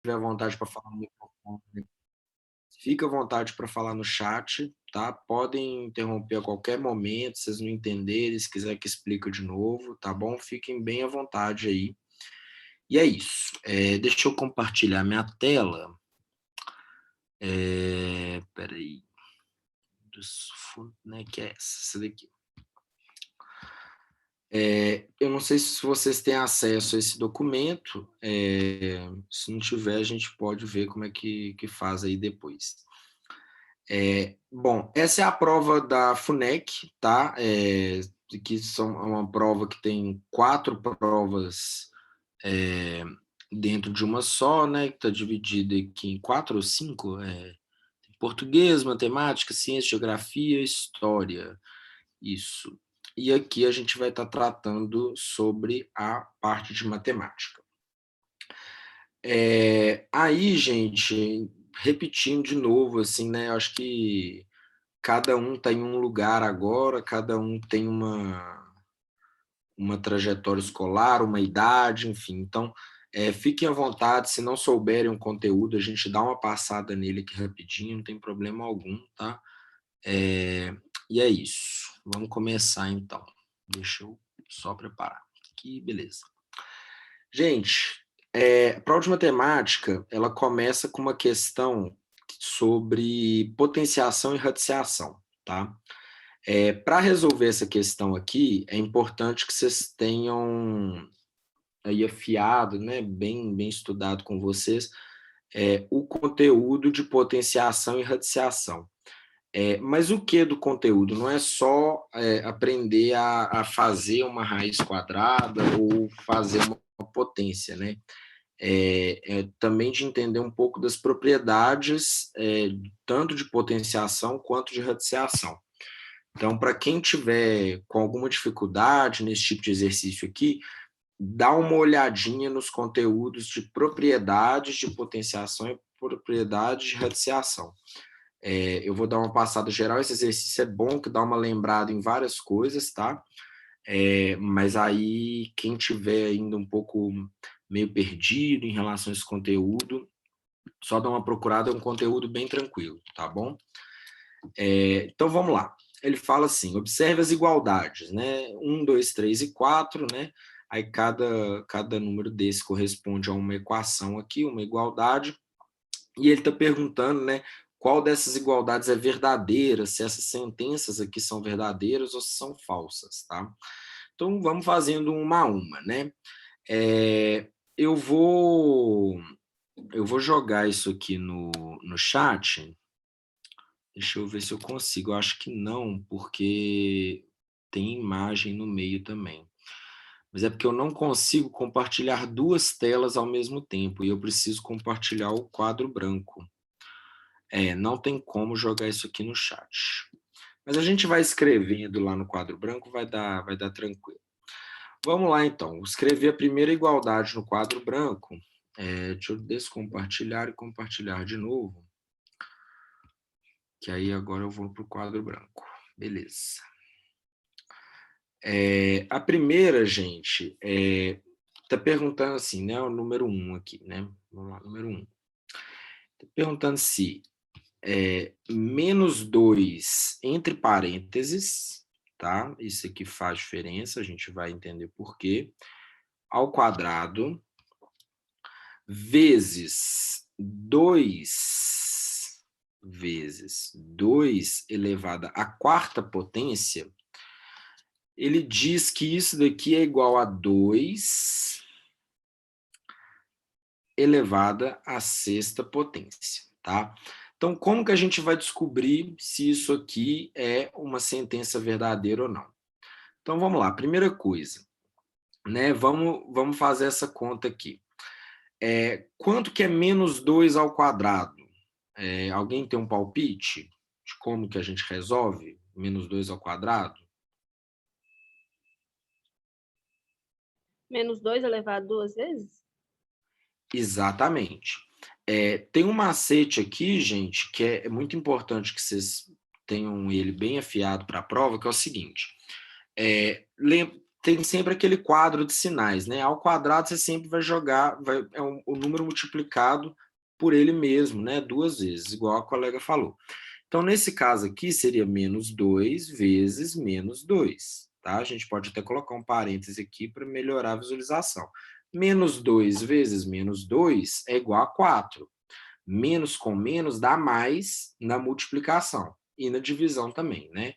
tiver vontade para falar no microfone, fica à vontade para falar no chat, tá? Podem interromper a qualquer momento, se vocês não entenderem, se quiser que explique de novo, tá bom? Fiquem bem à vontade aí. E é isso. Deixa eu compartilhar minha tela. Espera aí. Né, que é essa daqui. Eu não sei se vocês têm acesso a esse documento, se não tiver, a gente pode ver como é que faz aí depois. Bom, essa é a prova da FUNEC, tá? Que é uma prova que tem 4 provas dentro de uma só, né? Que está dividida aqui em 4 ou 5, português, matemática, ciência, geografia, história. Isso. E aqui a gente vai estar tratando sobre a parte de matemática. Aí, gente, repetindo de novo, assim, né? Eu acho que cada um está em um lugar agora, cada um tem uma trajetória escolar, uma idade, enfim. Então, fiquem à vontade, se não souberem o conteúdo, a gente dá uma passada nele aqui rapidinho, não tem problema algum, tá? E é isso. Vamos começar, então. Deixa eu só preparar aqui, beleza. Gente, a prova de matemática, ela começa com uma questão sobre potenciação e radiciação, tá? Para resolver essa questão aqui, é importante que vocês tenham aí afiado, né, bem estudado com vocês, o conteúdo de potenciação e radiciação. Mas o que do conteúdo? Não é só aprender a fazer uma raiz quadrada ou fazer uma potência, né? Também de entender um pouco das propriedades, tanto de potenciação quanto de radiciação. Então, para quem tiver com alguma dificuldade nesse tipo de exercício aqui, dá uma olhadinha nos conteúdos de propriedades de potenciação e propriedades de radiciação. Eu vou dar uma passada geral, esse exercício é bom, que dá uma lembrada em várias coisas, tá? Mas aí, quem tiver ainda um pouco meio perdido em relação a esse conteúdo, só dá uma procurada, é um conteúdo bem tranquilo, tá bom? Então, vamos lá. Ele fala assim, observe as igualdades, né? 1, 2, 3 e 4, né? Aí cada número desse corresponde a uma equação aqui, uma igualdade, e ele está perguntando, né, qual dessas igualdades é verdadeira, se essas sentenças aqui são verdadeiras ou se são falsas, tá? Então, vamos fazendo uma a uma, né? Eu vou jogar isso aqui no chat. Deixa eu ver se eu consigo. Eu acho que não, porque tem imagem no meio também. Mas é porque eu não consigo compartilhar 2 telas ao mesmo tempo e eu preciso compartilhar o quadro branco. Não tem como jogar isso aqui no chat. Mas a gente vai escrevendo lá no quadro branco, vai dar tranquilo. Vamos lá, então. Escrever a primeira igualdade no quadro branco. Deixa eu descompartilhar e compartilhar de novo. Que aí agora eu vou para o quadro branco. Beleza. A primeira, gente, está perguntando assim, né? O número 1 aqui, né? Vamos lá, número 1. Está perguntando se menos 2 entre parênteses, tá? Isso aqui faz diferença, a gente vai entender por quê. Ao quadrado, vezes 2 elevado à quarta potência, ele diz que isso daqui é igual a 2 elevada à sexta potência, tá? Então, como que a gente vai descobrir se isso aqui é uma sentença verdadeira ou não? Então, vamos lá. Primeira coisa, né? Vamos fazer essa conta aqui. Quanto que é menos 2 ao quadrado? Alguém tem um palpite de como que a gente resolve menos 2 ao quadrado? Menos 2 elevado 2 vezes? Exatamente. Tem um macete aqui, gente, que é muito importante que vocês tenham ele bem afiado para a prova, que é o seguinte. tem sempre aquele quadro de sinais, né? Ao quadrado você sempre vai jogar, o número multiplicado por ele mesmo, né? 2 vezes, igual a colega falou. Então, nesse caso aqui, seria menos 2 vezes menos 2, tá? A gente pode até colocar um parêntese aqui para melhorar a visualização. Menos 2 vezes menos 2 é igual a 4. Menos com menos dá mais na multiplicação e na divisão também, né?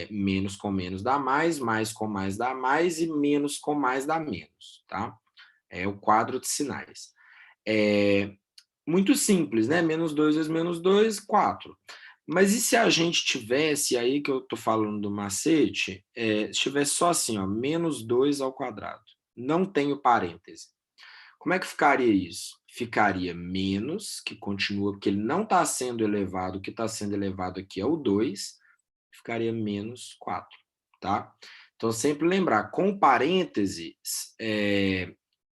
Menos com menos dá mais com mais dá mais e menos com mais dá menos, tá? É o quadro de sinais. Muito simples, né? Menos 2 vezes menos 2, 4. Mas e se a gente tivesse, aí que eu estou falando do macete, se tivesse só assim, ó, menos 2 ao quadrado, não tem o parêntese. Como é que ficaria isso? Ficaria menos, que continua, porque ele não está sendo elevado, o que está sendo elevado aqui é o 2, ficaria menos 4, tá? Então, sempre lembrar, com parênteses,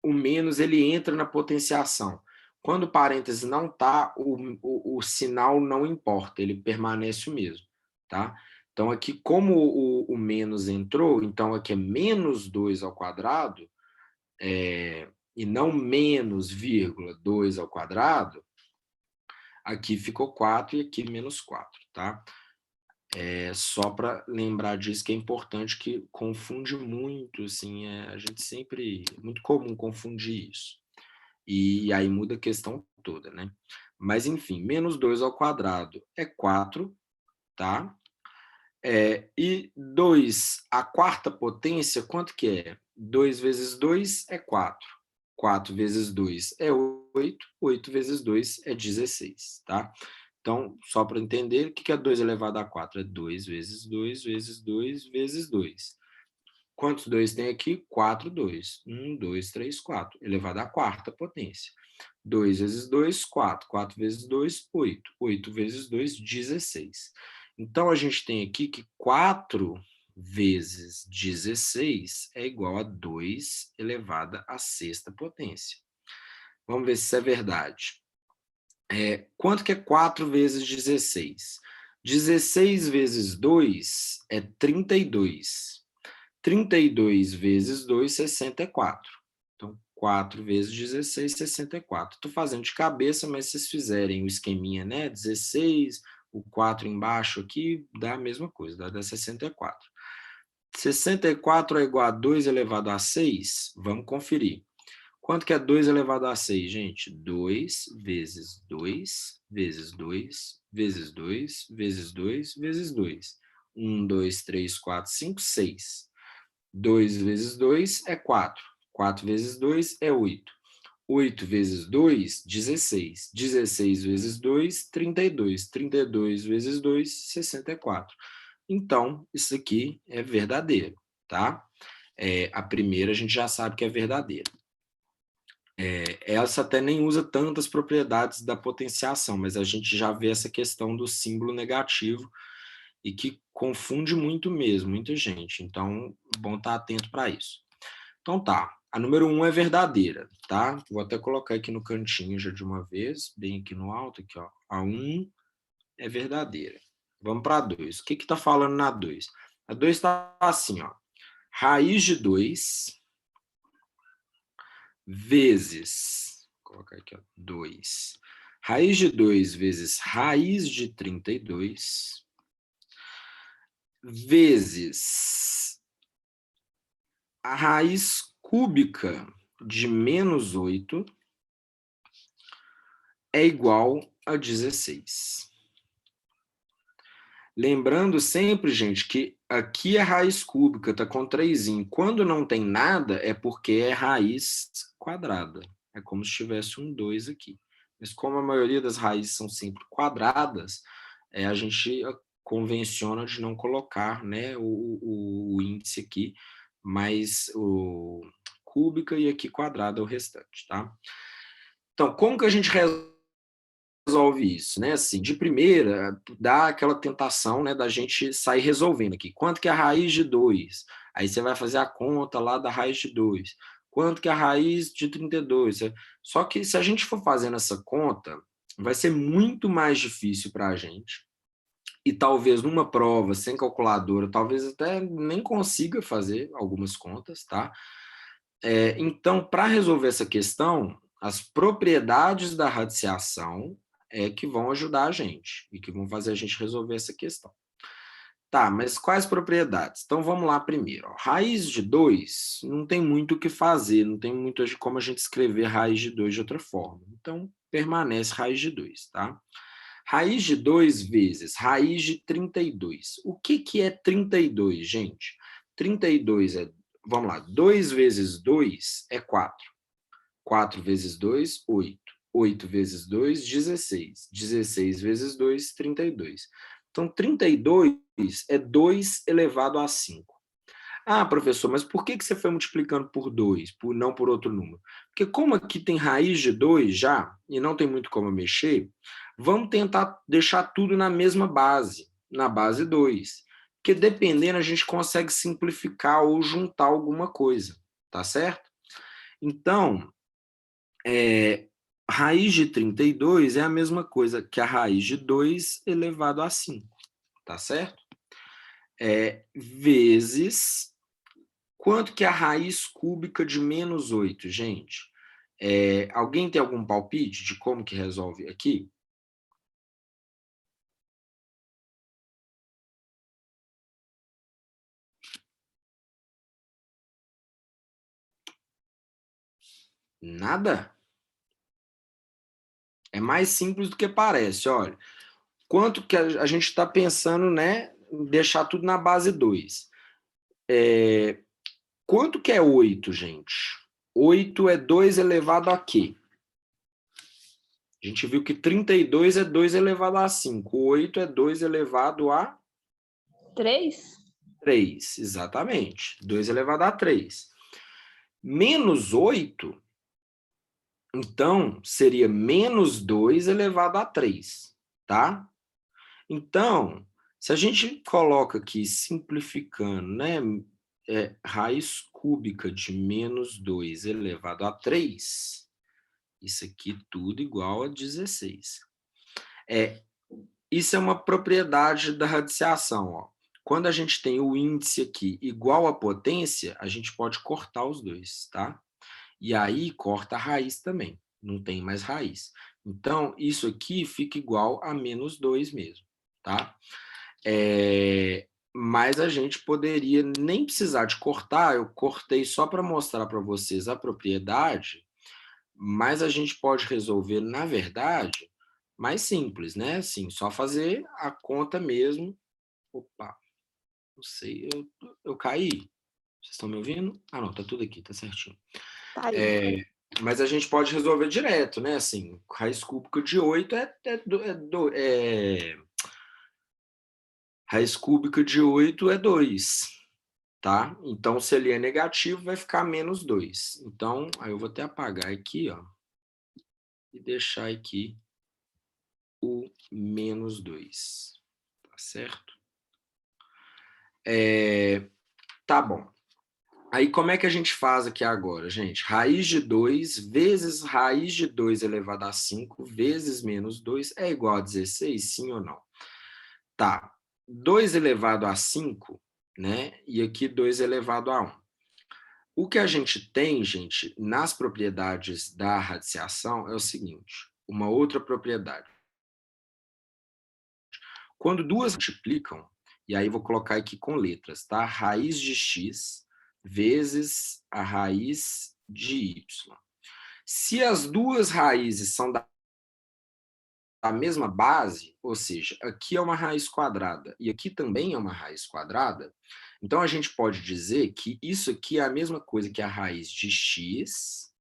o menos ele entra na potenciação. Quando o parênteses não está, o sinal não importa, ele permanece o mesmo, tá? Então, aqui, como o menos entrou, então aqui é menos 2 ao quadrado, e não menos, vírgula, 2 ao quadrado, aqui ficou 4 e aqui menos 4, tá? Só para lembrar disso, que é importante, que confunde muito, assim, a gente sempre, é muito comum confundir isso. E aí muda a questão toda, né? Mas, enfim, menos 2 ao quadrado é 4, tá? E 2 à quarta potência, quanto que é? 2 vezes 2 é 4. 4 vezes 2 é 8. 8 vezes 2 é 16, tá? Então, só para entender, o que é 2 elevado a 4? É 2 vezes 2 vezes 2 vezes 2. Quantos 2 tem aqui? 4, 2. 1, 2, 3, 4. Elevado à quarta potência. 2 vezes 2, 4. 4 vezes 2, 8. 8 vezes 2, 16. Então, a gente tem aqui que 4 vezes 16 é igual a 2 elevado à sexta potência. Vamos ver se isso é verdade. Quanto que é 4 vezes 16? 16 vezes 2 é 32. 32 vezes 2, 64. Então, 4 vezes 16, 64. Estou fazendo de cabeça, mas se vocês fizerem o esqueminha, né? 16, o 4 embaixo aqui, dá a mesma coisa, dá 64. 64 é igual a 2 elevado a 6? Vamos conferir. Quanto que é 2 elevado a 6, gente? 2 vezes 2, vezes 2, vezes 2, vezes 2, vezes 2. 1, 2, 3, 4, 5, 6. 2 vezes 2 é 4. 4 vezes 2 é 8. 8 vezes 2, 16. 16 vezes 2, 32. 32 vezes 2, 64. Então, isso aqui é verdadeiro, tá? A primeira a gente já sabe que é verdadeira. Essa até nem usa tantas propriedades da potenciação, mas a gente já vê essa questão do símbolo negativo e que confunde muito mesmo, muita gente. Então, bom estar atento para isso. Então tá, a número 1 é verdadeira, tá? Vou até colocar aqui no cantinho já de uma vez, bem aqui no alto, aqui, ó. A 1 é verdadeira. Vamos para a 2. O que está falando na 2? A 2 está assim, ó. Raiz de 2 vezes, vou colocar aqui, ó, 2. Raiz de 2 vezes raiz de 32 vezes a raiz cúbica de menos 8 é igual a 16. Lembrando sempre, gente, que aqui é raiz cúbica, está com 3. Quando não tem nada, é porque é raiz quadrada. É como se tivesse um 2 aqui. Mas como a maioria das raízes são sempre quadradas, a gente convenciona de não colocar, né, o índice aqui, mas o cúbica e aqui quadrada é o restante, tá? Então, como que a gente resolve isso, né? Assim, de primeira, dá aquela tentação, né, da gente sair resolvendo aqui. Quanto que é a raiz de 2? Aí você vai fazer a conta lá da raiz de 2. Quanto que é a raiz de 32? Só que se a gente for fazendo essa conta, vai ser muito mais difícil para a gente e talvez numa prova sem calculadora, talvez até nem consiga fazer algumas contas, tá? Então, para resolver essa questão, as propriedades da radiciação é que vão ajudar a gente e que vão fazer a gente resolver essa questão. Tá, mas quais propriedades? Então vamos lá primeiro. Ó. Raiz de 2 não tem muito o que fazer, não tem muito como a gente escrever raiz de 2 de outra forma. Então permanece raiz de 2, tá? Raiz de 2 vezes raiz de 32. O que é 32, gente? 32 é, vamos lá, 2 vezes 2 é 4. 4 vezes 2, 8. 8 vezes 2, 16. 16 vezes 2, 32. Então, 32 é 2 elevado a 5. Ah, professor, mas por que você foi multiplicando por 2, não por outro número? Porque como aqui tem raiz de 2 já, e não tem muito como mexer, vamos tentar deixar tudo na mesma base, na base 2. Porque dependendo, a gente consegue simplificar ou juntar alguma coisa, tá certo? Então, raiz de 32 é a mesma coisa que a raiz de 2 elevado a 5, tá certo? Vezes, quanto que é a raiz cúbica de menos 8, gente? Alguém tem algum palpite de como que resolve aqui? Nada? É mais simples do que parece, olha. Quanto que a gente está pensando, né, em deixar tudo na base 2. Quanto que é 8, gente? 8 é 2 elevado a quê? A gente viu que 32 é 2 elevado a 5. 8 é 2 elevado a 3? 3, exatamente. 2 elevado a 3. Menos 8, então, seria menos 2 elevado a 3, tá? Então, se a gente coloca aqui, simplificando, né, raiz cúbica de menos 2 elevado a 3, isso aqui tudo igual a 16. Isso é uma propriedade da radiciação, ó. Quando a gente tem o índice aqui igual à potência, a gente pode cortar os dois, tá? E aí corta a raiz também, não tem mais raiz. Então, isso aqui fica igual a menos 2 mesmo, tá? Mas a gente poderia nem precisar de cortar, eu cortei só para mostrar para vocês a propriedade, mas a gente pode resolver, na verdade, mais simples, né? Assim, só fazer a conta mesmo. Opa, não sei, eu caí. Vocês estão me ouvindo? Ah, não, tá tudo aqui, tá certinho. Tá aí. Mas a gente pode resolver direto, né? Assim, raiz cúbica de 8 raiz cúbica de 8 é 2, tá? Então, se ele é negativo, vai ficar menos 2. Então, aí eu vou até apagar aqui, ó, e deixar aqui o menos 2, tá certo? Tá bom. Aí, como é que a gente faz aqui agora, gente? Raiz de 2 vezes raiz de 2 elevado a 5 vezes menos 2 é igual a 16, sim ou não? Tá. 2 elevado a 5, né? E aqui 2 elevado a 1. O que a gente tem, gente, nas propriedades da radiciação é o seguinte, uma outra propriedade. Quando duas multiplicam, e aí vou colocar aqui com letras, tá? Raiz de x vezes a raiz de y. Se as duas raízes são da mesma base, ou seja, aqui é uma raiz quadrada e aqui também é uma raiz quadrada, então a gente pode dizer que isso aqui é a mesma coisa que a raiz de x.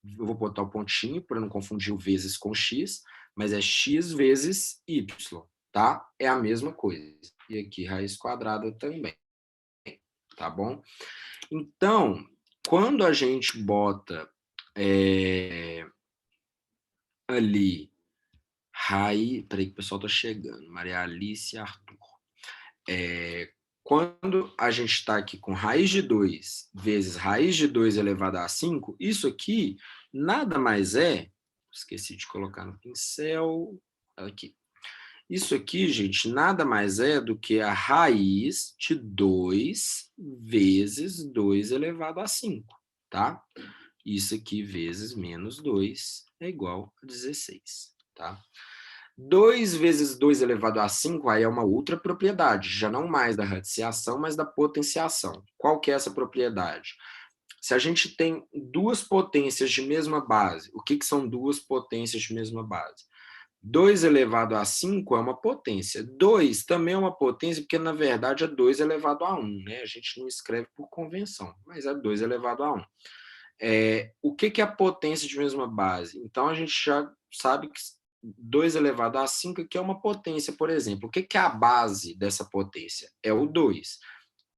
Eu vou botar o pontinho para não confundir o vezes com x, mas é x vezes y, tá? É a mesma coisa. E aqui raiz quadrada também, tá bom? Então, quando a gente bota ali raiz... Peraí que o pessoal tá chegando. Maria Alice e Arthur. Quando a gente está aqui com raiz de 2 vezes raiz de 2 elevado a 5, isso aqui nada mais é... Esqueci de colocar no pincel. Aqui. Isso aqui, gente, nada mais é do que a raiz de 2 vezes 2 elevado a 5, tá? Isso aqui vezes menos 2 é igual a 16, tá? 2 vezes 2 elevado a 5 aí é uma outra propriedade, já não mais da radiciação, mas da potenciação. Qual que é essa propriedade? Se a gente tem duas potências de mesma base, o que são duas potências de mesma base? 2 elevado a 5 é uma potência. 2 também é uma potência, porque na verdade é 2 elevado a 1, né? A gente não escreve por convenção, mas é 2 elevado a 1. O que é a potência de mesma base? Então a gente já sabe que 2 elevado a 5 aqui é uma potência, por exemplo. O que é a base dessa potência? É o 2.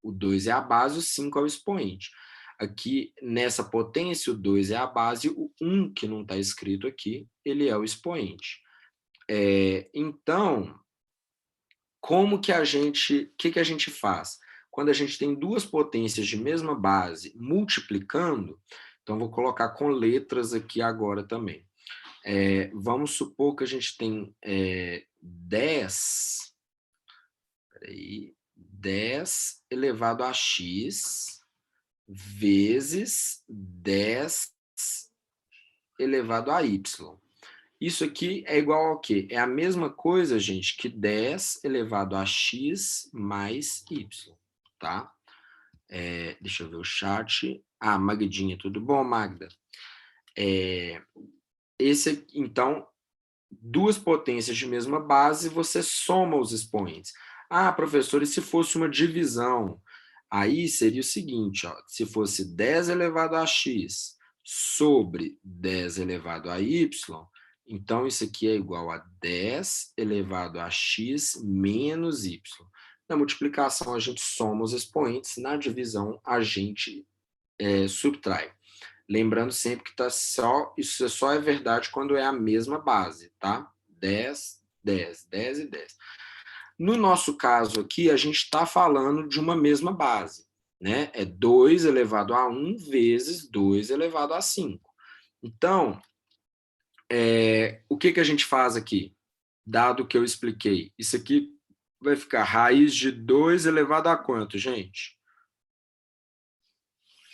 O 2 é a base, o 5 é o expoente. Aqui, nessa potência, o 2 é a base, o 1, que não está escrito aqui, ele é o expoente. Então, como que a gente, o que a gente faz? Quando a gente tem duas potências de mesma base multiplicando, então vou colocar com letras aqui agora também. Vamos supor que a gente tem 10 elevado a x vezes 10 elevado a y. Isso aqui é igual ao quê? É a mesma coisa, gente, que 10 elevado a x mais y, tá? Deixa eu ver o chat. Magdinha, tudo bom, Magda? Então, duas potências de mesma base, você soma os expoentes. Professor, e se fosse uma divisão? Aí seria o seguinte, ó, se fosse 10 elevado a x sobre 10 elevado a y, então isso aqui é igual a 10 elevado a x menos y. Na multiplicação, a gente soma os expoentes, na divisão, a gente subtrai. Lembrando sempre que isso só é verdade quando é a mesma base, tá? 10, 10, 10 e 10. No nosso caso aqui, a gente está falando de uma mesma base, né? É 2 elevado a 1 vezes 2 elevado a 5. Então, o que a gente faz aqui? Dado que eu expliquei, isso aqui vai ficar raiz de 2 elevado a quanto, gente?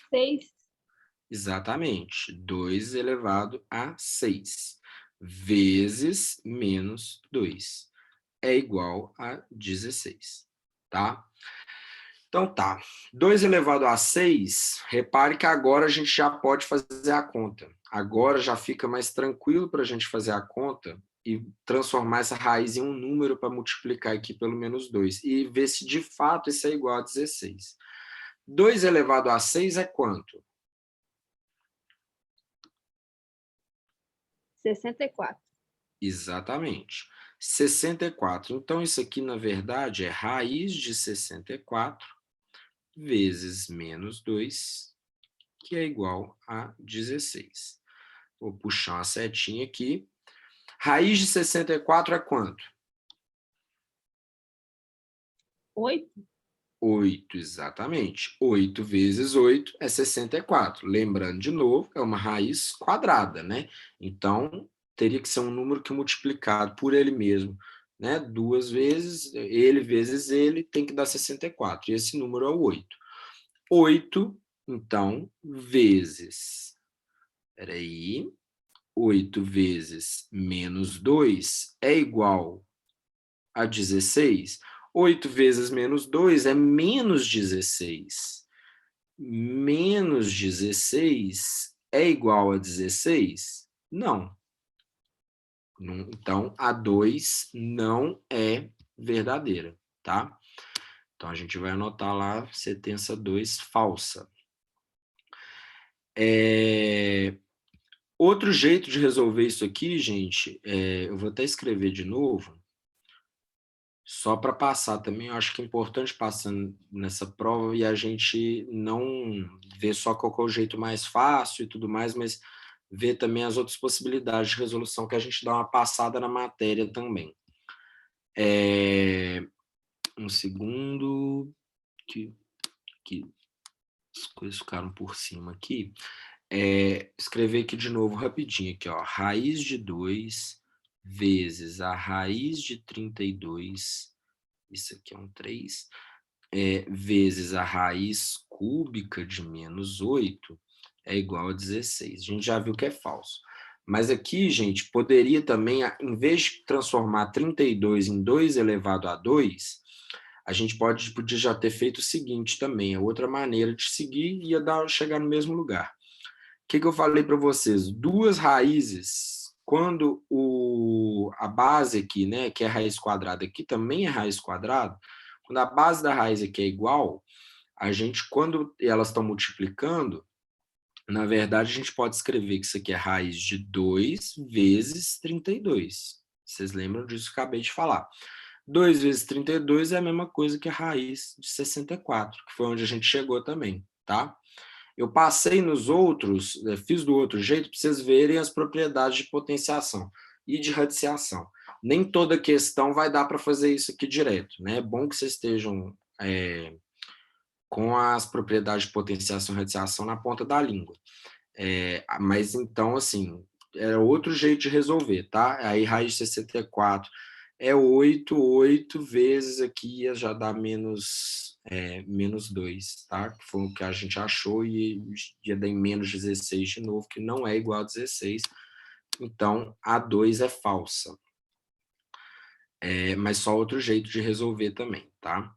6. Exatamente, 2 elevado a 6, vezes menos 2, é igual a 16, tá? Então tá, 2 elevado a 6, repare que agora a gente já pode fazer a conta. Agora já fica mais tranquilo para a gente fazer a conta e transformar essa raiz em um número para multiplicar aqui pelo menos 2 e ver se de fato isso é igual a 16. 2 elevado a 6 é quanto? 64. Exatamente. 64. Então, isso aqui, na verdade, é raiz de 64 vezes menos 2, que é igual a 16. Vou puxar uma setinha aqui. Raiz de 64 é quanto? 8. 8, exatamente. 8 vezes 8 é 64. Lembrando de novo, é uma raiz quadrada, né? Então, teria que ser um número que multiplicado por ele mesmo, né? 2 vezes, ele vezes ele, tem que dar 64. E esse número é o 8. 8, então, vezes... Peraí. 8 vezes menos 2 é igual a 16. 8 vezes menos 2 é menos 16. Menos 16 é igual a 16? Não. Então, a 2 não é verdadeira, tá? Então, a gente vai anotar lá sentença 2 falsa. Outro jeito de resolver isso aqui, gente, eu vou até escrever de novo, só para passar também, eu acho que é importante passar nessa prova e a gente não ver só qual que é o jeito mais fácil e tudo mais, mas ver também as outras possibilidades de resolução que a gente dá uma passada na matéria também. Um segundo, que as coisas ficaram por cima aqui. Escrever aqui de novo rapidinho, aqui, ó, raiz de 2 vezes a raiz de 32, isso aqui é um 3, vezes a raiz cúbica de menos 8 é igual a 16. A gente já viu que é falso. Mas aqui, gente, poderia também, em vez de transformar 32 em 2 elevado a 2, a gente podia já ter feito o seguinte também, a outra maneira de seguir ia chegar no mesmo lugar. O que eu falei para vocês? Duas raízes, quando a base aqui, né, que é raiz quadrada, aqui também é raiz quadrada, quando a base da raiz aqui é igual, a gente, quando elas estão multiplicando, na verdade, a gente pode escrever que isso aqui é raiz de 2 vezes 32. Vocês lembram disso que eu acabei de falar. 2 vezes 32 é a mesma coisa que a raiz de 64, que foi onde a gente chegou também, tá? Eu passei nos outros, fiz do outro jeito para vocês verem as propriedades de potenciação e de radiciação. Nem toda questão vai dar para fazer isso aqui direto, né? É bom que vocês estejam com as propriedades de potenciação e radiciação na ponta da língua. Mas então, assim, é outro jeito de resolver, tá? Aí raiz de 64 é 8, 8 vezes aqui já dá menos 2, tá? Que foi o que a gente achou e ia dar em menos 16 de novo, que não é igual a 16. Então, a 2 é falsa. Mas só outro jeito de resolver também, tá?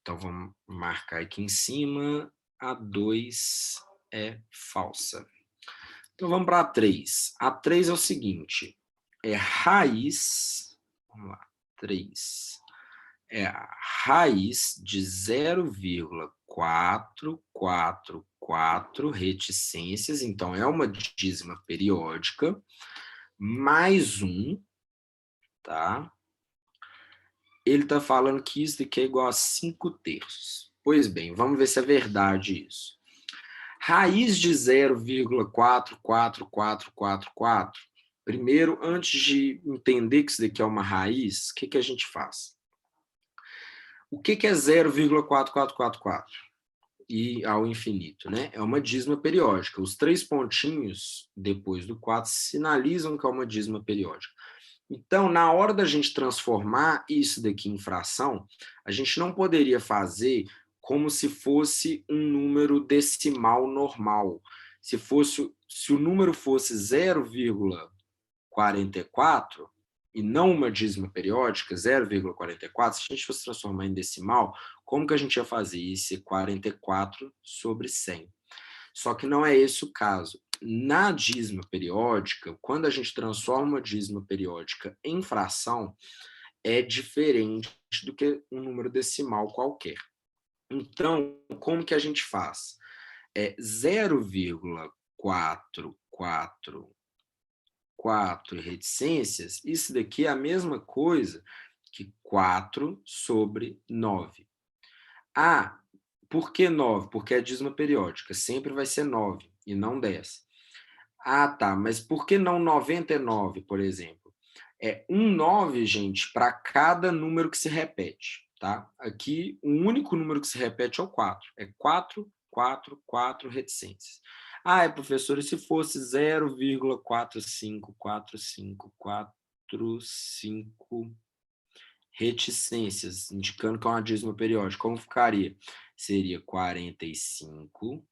Então, vamos marcar aqui em cima. A 2 é falsa. Então, vamos para a 3. A 3 é o seguinte, é raiz, vamos lá, 3, é a raiz de 0,444 reticências, então é uma dízima periódica, mais 1, tá? Ele está falando que isso daqui é igual a 5/3. Pois bem, vamos ver se é verdade isso. Raiz de 0,44444, primeiro, antes de entender que isso daqui é uma raiz, o que a gente faz? O que é 0,4444? E ao infinito, né? É uma dízima periódica. Os 3 pontinhos depois do 4 sinalizam que é uma dízima periódica. Então, na hora da gente transformar isso daqui em fração, a gente não poderia fazer como se fosse um número decimal normal. Se o número fosse 0,44 e não uma dízima periódica, 0,44, se a gente fosse transformar em decimal, como que a gente ia fazer? Ia ser 44 sobre 100. Só que não é esse o caso. Na dízima periódica, quando a gente transforma uma dízima periódica em fração, é diferente do que um número decimal qualquer. Então, como que a gente faz? 0,444 reticências, isso daqui é a mesma coisa que 4 sobre 9. Ah, por que 9? Porque é dízima periódica, sempre vai ser 9 e não 10. Ah, tá, mas por que não 99, por exemplo? É 9, gente, para cada número que se repete, tá? Aqui, o único número que se repete é o 4. É 4, 4, 4 reticências. Ah, professor, e se fosse 0,454545 reticências, indicando que é uma dízima periódica, como ficaria? Seria 45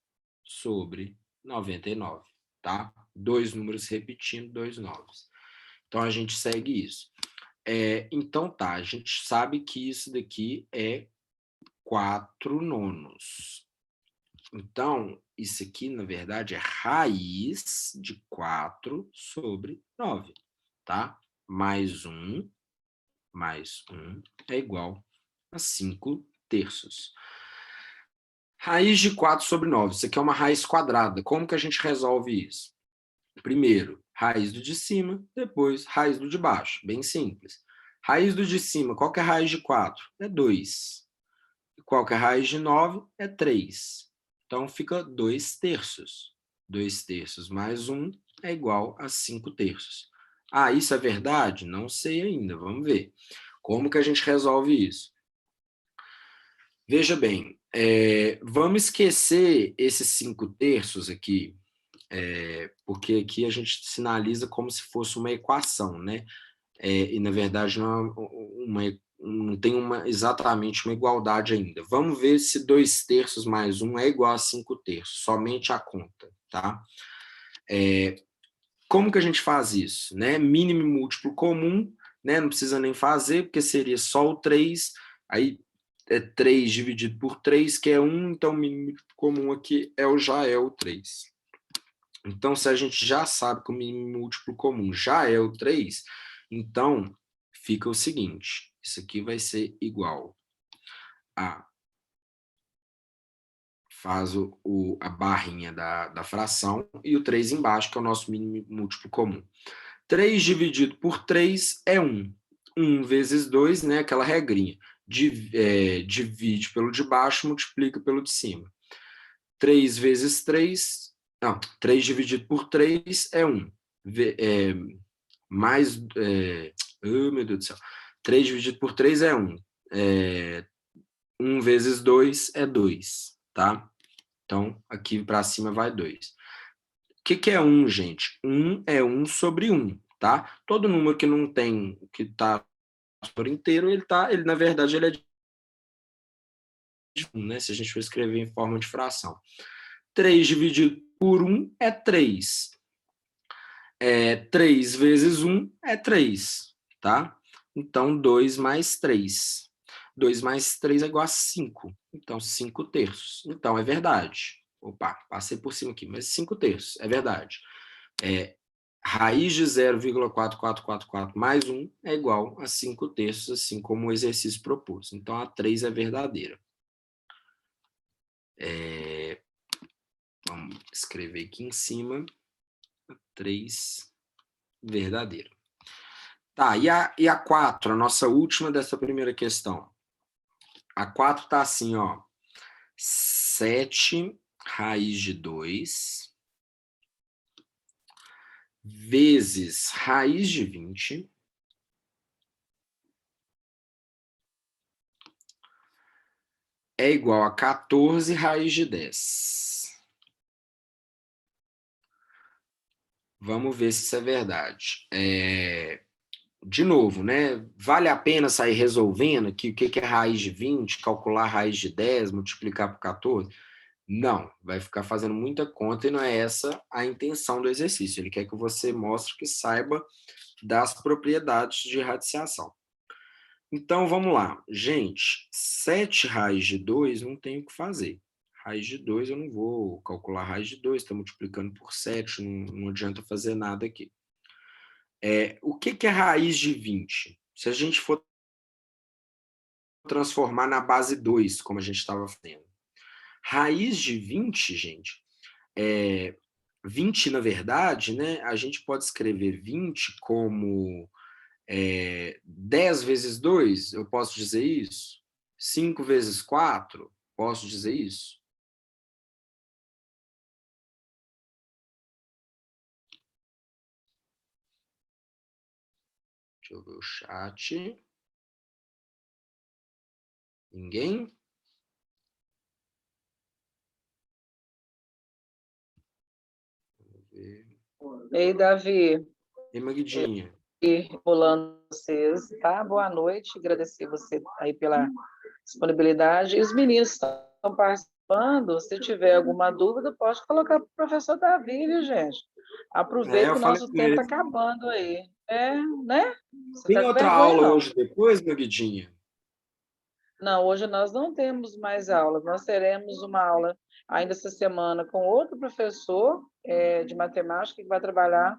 sobre 99, tá? 2 números repetindo, 2 novos. Então, a gente segue isso. Então, tá, a gente sabe que isso daqui é 4 nonos. Então, isso aqui, na verdade, é raiz de 4 sobre 9, tá? Mais 1 é igual a 5/3. Raiz de 4 sobre 9. Isso aqui é uma raiz quadrada. Como que a gente resolve isso? Primeiro, raiz do de cima, depois raiz do de baixo. Bem simples. Raiz do de cima, qual que é a raiz de 4? É 2. Qual que é a raiz de 9? É 3. Então, fica 2/3. 2/3 mais 1 é igual a 5/3. Ah, isso é verdade? Não sei ainda, vamos ver. Como que a gente resolve isso? Veja bem, vamos esquecer esses 5/3 aqui, Porque aqui a gente sinaliza como se fosse uma equação, né? E, na verdade, não tem exatamente uma igualdade ainda. Vamos ver se 2/3 mais 1 é igual a 5/3, somente a conta, tá? Como que a gente faz isso? Né? Mínimo e múltiplo comum, né? Não precisa nem fazer, porque seria só o 3, aí é 3 dividido por 3, que é 1, então o mínimo comum aqui já é o 3. Então, se a gente já sabe que o mínimo múltiplo comum já é o 3, então fica o seguinte, isso aqui vai ser igual a... Faz a barrinha da fração e o 3 embaixo, que é o nosso mínimo múltiplo comum. 3 dividido por 3 é 1. 1 vezes 2, né, aquela regrinha. Divide pelo de baixo, multiplica pelo de cima. 3 vezes 3... Não, 3 dividido por 3 é 1. Oh, meu Deus do céu. 3 dividido por 3 é 1. 1 vezes 2 é 2, tá? Então, aqui para cima vai 2. O que é 1, gente? 1 é 1 sobre 1, tá? Todo número que não tem, que está por inteiro, ele na verdade, ele é de 1, né? Se a gente for escrever em forma de fração. 3 dividido por 1 é 3. 3 vezes 1 é 3, tá? Então, 2 mais 3. 2 mais 3 é igual a 5. Então, 5/3. Então, é verdade. Opa, passei por cima aqui, mas 5/3, é verdade. Raiz de 0,4444 mais 1 é igual a 5/3, assim como o exercício propôs. Então, a 3 é verdadeira. Vamos escrever aqui em cima. A 3 verdadeira. Tá, e a 4, a nossa última dessa primeira questão. A 4 está assim, ó. 7 raiz de 2 vezes raiz de 20 é igual a 14 raiz de 10. Vamos ver se isso é verdade. De novo, né? Vale a pena sair resolvendo aqui o que é raiz de 20, calcular a raiz de 10, multiplicar por 14? Não, vai ficar fazendo muita conta e não é essa a intenção do exercício. Ele quer que você mostre que saiba das propriedades de radiciação. Então, vamos lá. Gente, 7 raiz de 2 não tem o que fazer. Raiz de 2 eu não vou calcular raiz de 2, está multiplicando por 7, não adianta fazer nada aqui. O que é raiz de 20? Se a gente for transformar na base 2, como a gente estava fazendo. Raiz de 20, gente, 20, na verdade, né, a gente pode escrever 20 como 10 vezes 2, eu posso dizer isso? 5 vezes 4, posso dizer isso? Deixa eu ver o chat. Ninguém? Vamos ver. Ei, Davi. E Magdinha? Rolando vocês, tá? Boa noite, agradecer você aí pela disponibilidade. E os meninos estão participando, se tiver alguma dúvida, pode colocar para o professor Davi, viu, gente? Aproveita que o nosso tempo está acabando aí. Né? Você Tem tá com outra vergonha, aula não? hoje depois, Magdinha? Não, hoje nós não temos mais aulas. Nós teremos uma aula ainda essa semana com outro professor de matemática que vai trabalhar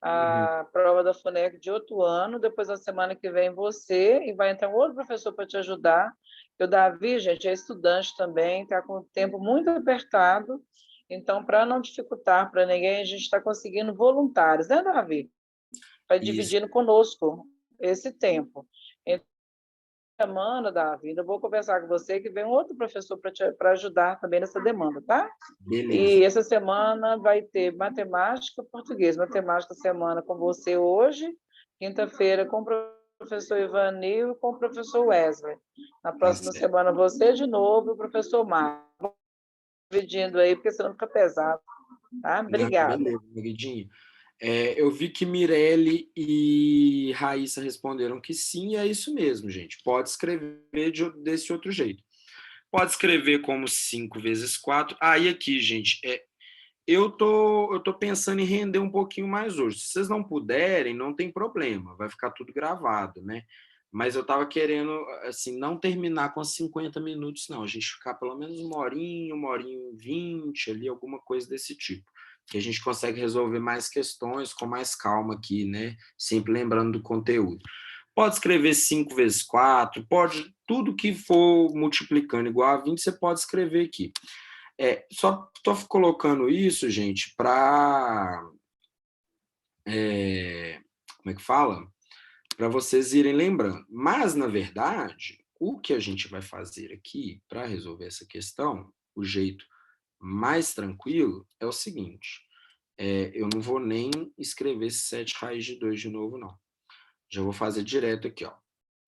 a prova da FUNEC de outro ano, depois na semana que vem você, e vai entrar um outro professor para te ajudar. O Davi, gente, é estudante também, está com o tempo muito apertado, então, para não dificultar para ninguém, a gente está conseguindo voluntários, né, Davi? Vai dividindo conosco esse tempo. Então, semana, Davi, ainda vou conversar com você, que vem um outro professor para ajudar também nessa demanda, tá? Beleza. E essa semana vai ter matemática, português. Matemática semana com você hoje, quinta-feira com o professor Ivanil e com o professor Wesley. Na próxima semana você de novo e o professor Marcos. Dividindo aí, porque senão fica pesado. Tá? Não, Obrigada. beleza, queridinha. Eu vi que Mirelle e Raíssa responderam que sim, e é isso mesmo, gente. Pode escrever desse outro jeito. Pode escrever como 5 vezes 4. Aí aqui, gente, eu tô pensando em render um pouquinho mais hoje. Se vocês não puderem, não tem problema, vai ficar tudo gravado, né? Mas eu tava querendo, assim, não terminar com 50 minutos, não. A gente ficar pelo menos uma horinha e 20 ali, alguma coisa desse tipo. Que a gente consegue resolver mais questões com mais calma aqui, né? Sempre lembrando do conteúdo. Pode escrever 5 vezes 4, pode, tudo que for multiplicando igual a 20, você pode escrever aqui. Só estou colocando isso, gente, para... como é que fala? Para vocês irem lembrando. Mas, na verdade, o que a gente vai fazer aqui para resolver essa questão, o jeito mais tranquilo, é o seguinte. Eu não vou nem escrever 7 raiz de 2 de novo, não. Já vou fazer direto aqui, ó.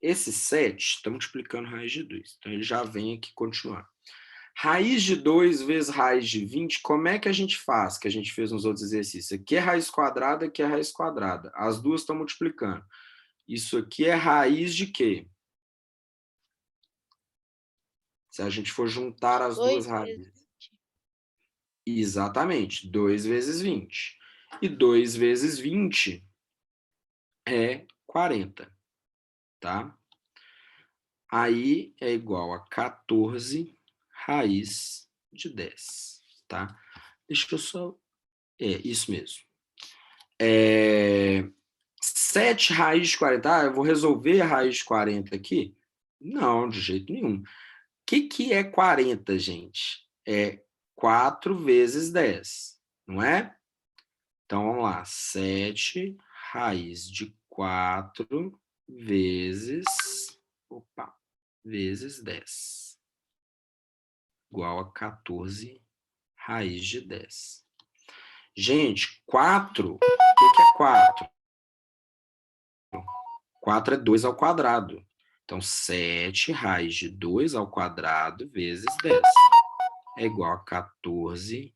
Esse 7 está multiplicando raiz de 2. Então, ele já vem aqui continuar. Raiz de 2 vezes raiz de 20, como é que a gente faz? Que a gente fez nos outros exercícios. Aqui é raiz quadrada, aqui é raiz quadrada. As duas estão multiplicando. Isso aqui é raiz de quê? Se a gente for juntar as duas raízes. Exatamente, 2 vezes 20. E 2 vezes 20 é 40, tá? Aí é igual a 14 raiz de 10, tá? Deixa eu só... isso mesmo. 7 raiz de 40. Eu vou resolver a raiz de 40 aqui? Não, de jeito nenhum. O que é 40, gente? É 4 vezes 10, não é? Então, vamos lá. 7 raiz de 4 vezes... vezes 10. Igual a 14 raiz de 10. Gente, 4... O que é 4? 4 é 2 ao quadrado. Então, 7 raiz de 2 ao quadrado vezes 10 é igual a 14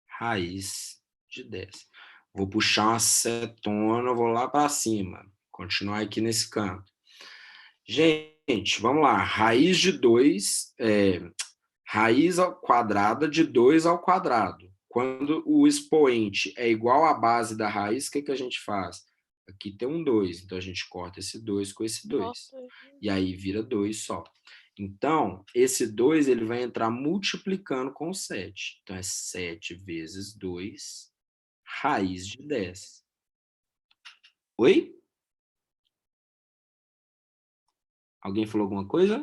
raiz de 10. Vou puxar uma setona, vou lá para cima. Continuar aqui nesse canto. Gente, vamos lá. Raiz de 2 raiz quadrada de 2 ao quadrado. Quando o expoente é igual à base da raiz, o que a gente faz? Aqui tem um 2, então a gente corta esse 2 com esse 2. E aí vira 2 só. Então, esse 2 ele vai entrar multiplicando com o 7. Então, é 7 vezes 2, raiz de 10. Oi? Alguém falou alguma coisa?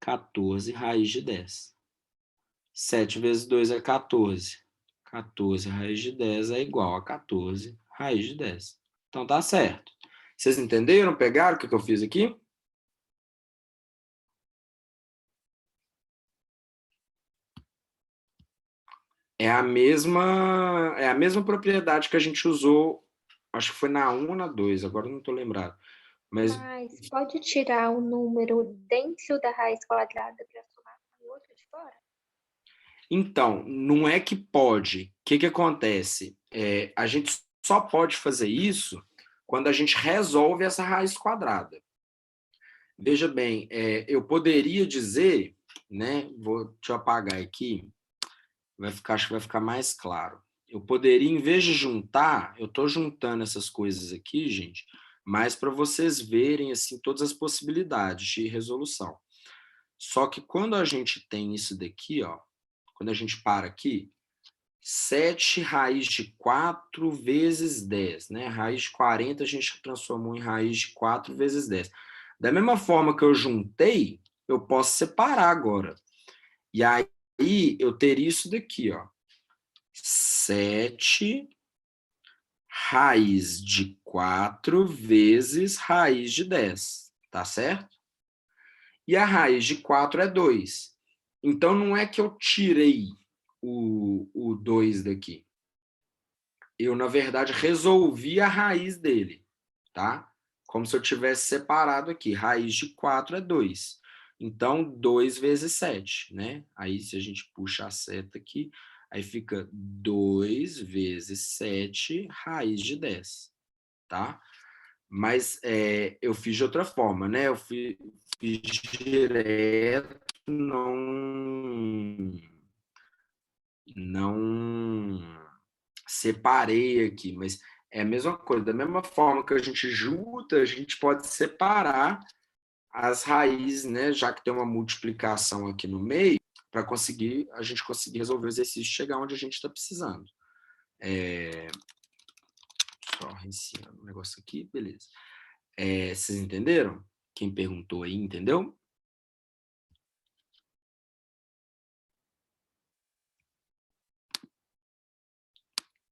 14 raiz de 10. 7 vezes 2 é 14. 14 raiz de 10 é igual a 14 raiz de 10. Então, tá certo. Vocês entenderam? Pegaram o que eu fiz aqui? É a mesma propriedade que a gente usou, acho que foi na 1 ou na 2, agora não estou lembrado. Mas pode tirar o número dentro da raiz quadrada para somar com o outro de fora? Então, não é que pode. O que acontece? A gente só pode fazer isso quando a gente resolve essa raiz quadrada. Veja bem, eu poderia dizer, né? Deixa eu apagar aqui, acho que vai ficar mais claro. Eu poderia, em vez de juntar, eu estou juntando essas coisas aqui, gente, mas para vocês verem assim todas as possibilidades de resolução. Só que quando a gente tem isso daqui, ó, quando a gente para aqui, 7 raiz de 4 vezes 10, né? Raiz de 40 a gente transformou em raiz de 4 vezes 10. Da mesma forma que eu juntei, eu posso separar agora. E aí eu teria isso daqui, ó. 7 raiz de 4 vezes raiz de 10, tá certo? E a raiz de 4 é 2. Então, não é que eu tirei o 2 daqui. Eu, na verdade, resolvi a raiz dele, tá? Como se eu tivesse separado aqui. Raiz de 4 é 2. Então, 2 vezes 7, né? Aí, se a gente puxa a seta aqui, Aí fica 2 vezes 7 raiz de 10, tá? Mas eu fiz de outra forma, né? Eu fiz direto, não separei aqui, mas é a mesma coisa. Da mesma forma que a gente junta, a gente pode separar as raízes, né? Já que tem uma multiplicação aqui no meio, para a gente conseguir resolver o exercício e chegar onde a gente está precisando. Só reiniciando o negócio aqui, beleza. Vocês entenderam? Quem perguntou aí, entendeu?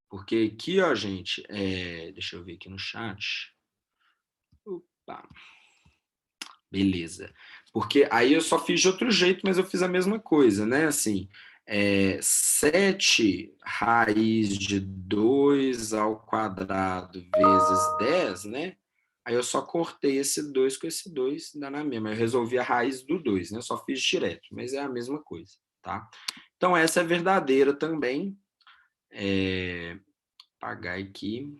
Porque aqui, ó, gente, deixa eu ver aqui no chat. Opa. Beleza. Porque aí eu só fiz de outro jeito, mas eu fiz a mesma coisa, né? Assim, 7 raiz de 2 ao quadrado vezes 10, né? Aí eu só cortei esse 2 com esse 2, dá na mesma. Eu resolvi a raiz do 2, né? Só fiz direto, mas é a mesma coisa, tá? Então, essa é verdadeira também. Apagar aqui.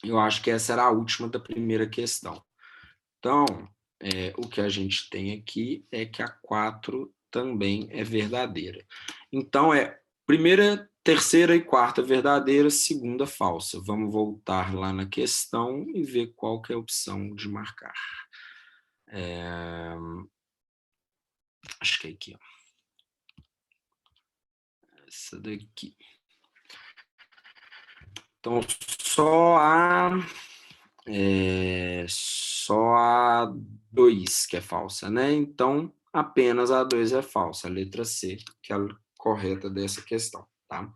Eu acho que essa era a última da primeira questão. Então, o que a gente tem aqui é que a 4 também é verdadeira. Então, primeira, terceira e quarta verdadeira, segunda falsa. Vamos voltar lá na questão e ver qual que é a opção de marcar. Acho que é aqui, ó. Essa daqui. Então, só a 2 que é falsa, né? Então, apenas a 2 é falsa, a letra C, que é a correta dessa questão, tá?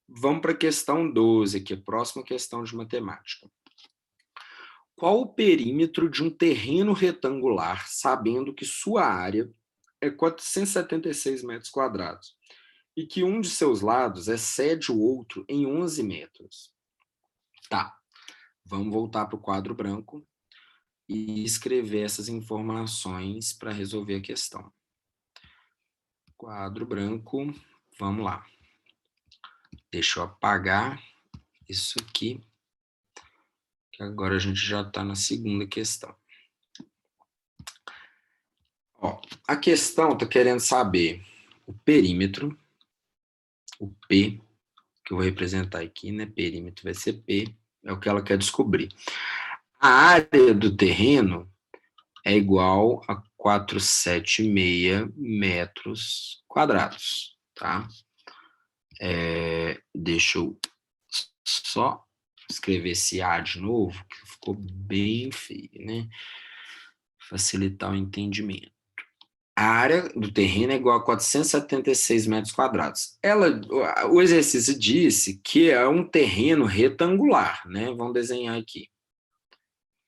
Vamos para a questão 12, aqui, a próxima questão de matemática. Qual o perímetro de um terreno retangular, sabendo que sua área é 476 metros quadrados e que um de seus lados excede o outro em 11 metros? Tá, vamos voltar para o quadro branco e escrever essas informações para resolver a questão. Quadro branco, vamos lá. Deixa eu apagar isso aqui, que agora a gente já está na segunda questão. Ó, a questão está querendo saber o perímetro, o P, que eu vou representar aqui, né? Perímetro vai ser P, é o que ela quer descobrir. A área do terreno é igual a 476 metros quadrados, tá? Deixa eu só escrever esse A de novo, que ficou bem feio, né? Facilitar o entendimento. A área do terreno é igual a 476 metros quadrados. O exercício disse que é um terreno retangular, né? Vamos desenhar aqui.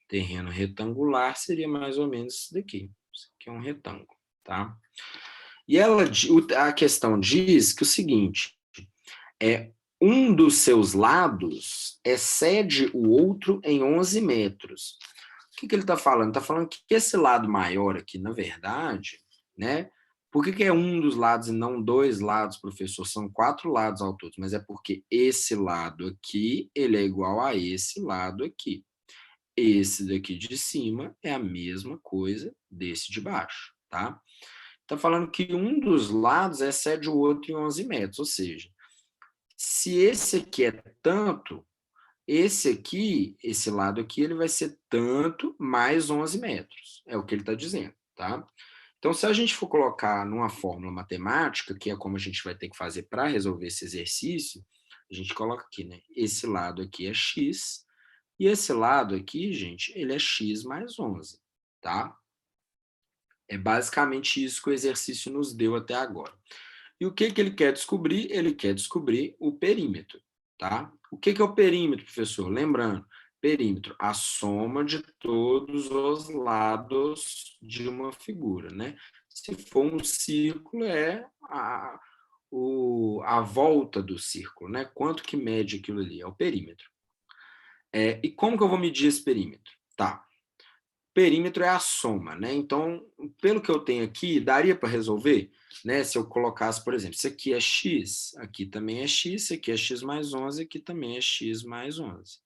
Terreno retangular seria mais ou menos isso daqui. Isso aqui é um retângulo, tá? E a questão diz que o seguinte, um dos seus lados excede o outro em 11 metros. O que ele está falando? Está falando que esse lado maior aqui, na verdade, né? Por que é um dos lados e não 2 lados, professor? São 4 lados ao todo, mas é porque esse lado aqui, ele é igual a esse lado aqui. Esse daqui de cima é a mesma coisa desse de baixo, tá? Está falando que um dos lados excede o outro em 11 metros, ou seja, se esse aqui é tanto, esse lado aqui, ele vai ser tanto mais 11 metros. É o que ele está dizendo, tá? Então, se a gente for colocar numa fórmula matemática, que é como a gente vai ter que fazer para resolver esse exercício, a gente coloca aqui, né? Esse lado aqui é x, e esse lado aqui, gente, ele é x mais 11, tá? É basicamente isso que o exercício nos deu até agora. E o que ele quer descobrir? Ele quer descobrir o perímetro, tá? O que é o perímetro, professor? Lembrando, perímetro, a soma de todos os lados de uma figura, né? Se for um círculo, é a volta do círculo, né? Quanto que mede aquilo ali? É o perímetro. E como que eu vou medir esse perímetro? Tá. perímetro é a soma, né? Então, pelo que eu tenho aqui, daria para resolver, né? Se eu colocasse, por exemplo, isso aqui é x, aqui também é x, isso aqui é x mais 11, aqui também é x mais 11.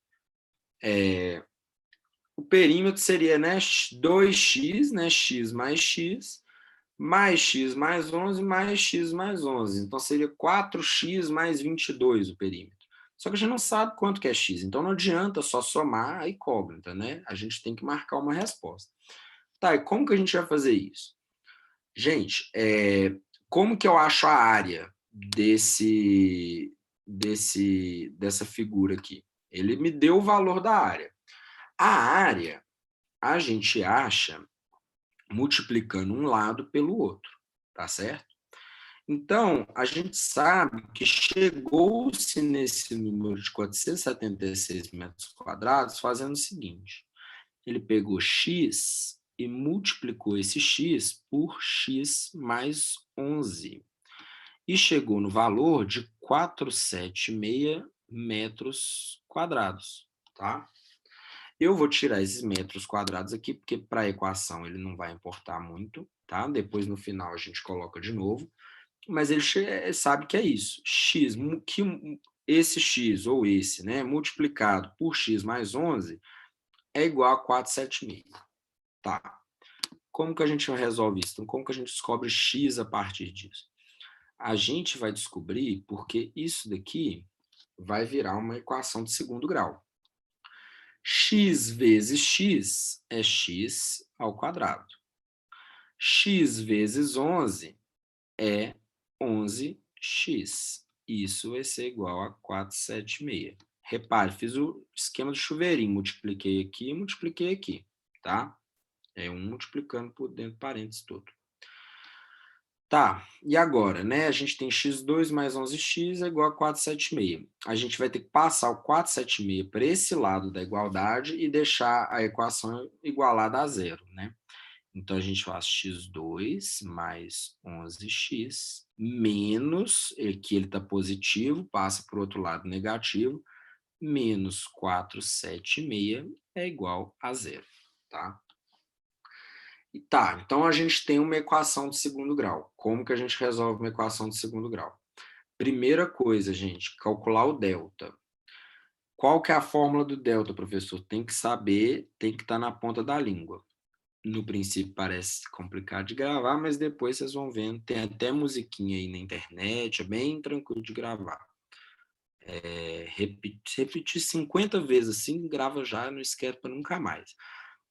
O perímetro seria, né, 2x, né, x mais 11 mais x mais 11. Então, seria 4x mais 22 o perímetro. Só que a gente não sabe quanto que é x, então não adianta só somar a incógnita, né? A gente tem que marcar uma resposta. Tá, e como que a gente vai fazer isso? Gente, como que eu acho a área dessa figura aqui? Ele me deu o valor da área. A área, a gente acha multiplicando um lado pelo outro, tá certo? Então, a gente sabe que chegou-se nesse número de 476 metros quadrados fazendo o seguinte: ele pegou x e multiplicou esse x por x mais 11 e chegou no valor de 476 metros quadrados, tá? Eu vou tirar esses metros quadrados aqui, porque para a equação ele não vai importar muito, tá? Depois, no final, a gente coloca de novo. Mas ele sabe que é isso. X, que esse x, ou esse, né, multiplicado por x mais 11, é igual a 476. Tá. Como que a gente resolve isso? Então, como que a gente descobre x a partir disso? A gente vai descobrir porque isso daqui vai virar uma equação de segundo grau. X vezes x é x ao quadrado. X vezes 11 é 11x. Isso vai ser igual a 476. Repare, fiz o esquema do chuveirinho. Multipliquei aqui, tá? É um multiplicando por dentro do parênteses todo. Tá, e agora, né? A gente tem x2 mais 11x é igual a 476. A gente vai ter que passar o 476 para esse lado da igualdade e deixar a equação igualada a zero, né? Então, a gente faz x2 mais 11x menos, aqui ele está positivo, passa para o outro lado negativo, menos 476 é igual a zero, tá? Tá, então a gente tem uma equação de segundo grau. Como que a gente resolve uma equação de segundo grau? Primeira coisa, gente, calcular o delta. Qual que é a fórmula do delta, professor? Tem que saber, tem que estar na ponta da língua. No princípio parece complicado de gravar, mas depois vocês vão vendo. Tem até musiquinha aí na internet, é bem tranquilo de gravar. Repetir 50 vezes assim, grava já, não esquece para nunca mais.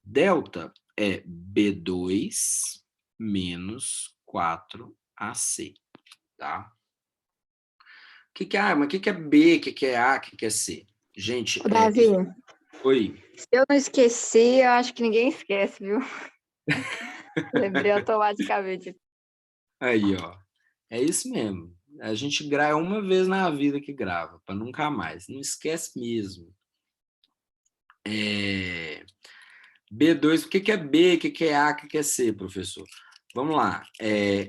Delta é B2 menos 4AC, tá? Mas o que é B, o que é A, o que é C? Gente, Ô, Davi, Oi. se eu não esqueci, eu acho que ninguém esquece, viu? Lembrei automaticamente. Aí, ó. É isso mesmo. A gente grava uma vez na vida que grava, para nunca mais. Não esquece mesmo. B2, o que é B, o que é A, o que é C, professor? Vamos lá.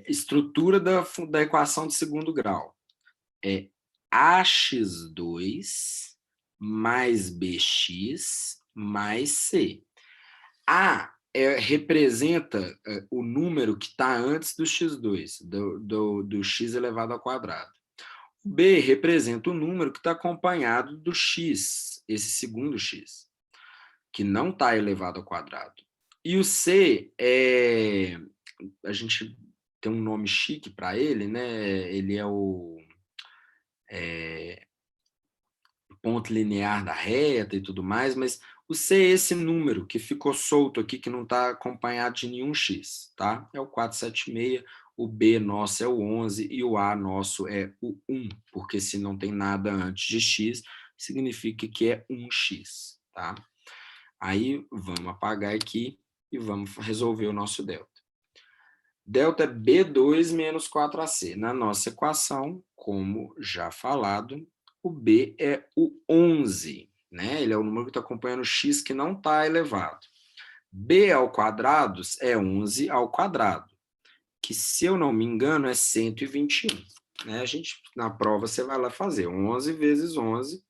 Estrutura da equação de segundo grau. É AX2 mais BX mais C. A representa o número que está antes do x2, do x elevado ao quadrado. B representa o número que está acompanhado do x, esse segundo x, que não está elevado ao quadrado. E o C a gente tem um nome chique para ele, né? Ele é o ponto linear da reta e tudo mais, mas o C é esse número que ficou solto aqui, que não está acompanhado de nenhum x, tá? É o 476, o B nosso é o 11 e o A nosso é o 1, porque se não tem nada antes de x, significa que é 1x, tá? Aí vamos apagar aqui e vamos resolver o nosso delta. Delta é B2 menos 4AC. Na nossa equação, como já falado, o B é o 11, né? Ele é o número que está acompanhando o x que não está elevado. B ao quadrado é 11 ao quadrado, que, se eu não me engano, é 121. Né? A gente, na prova, você vai lá fazer 11 vezes 11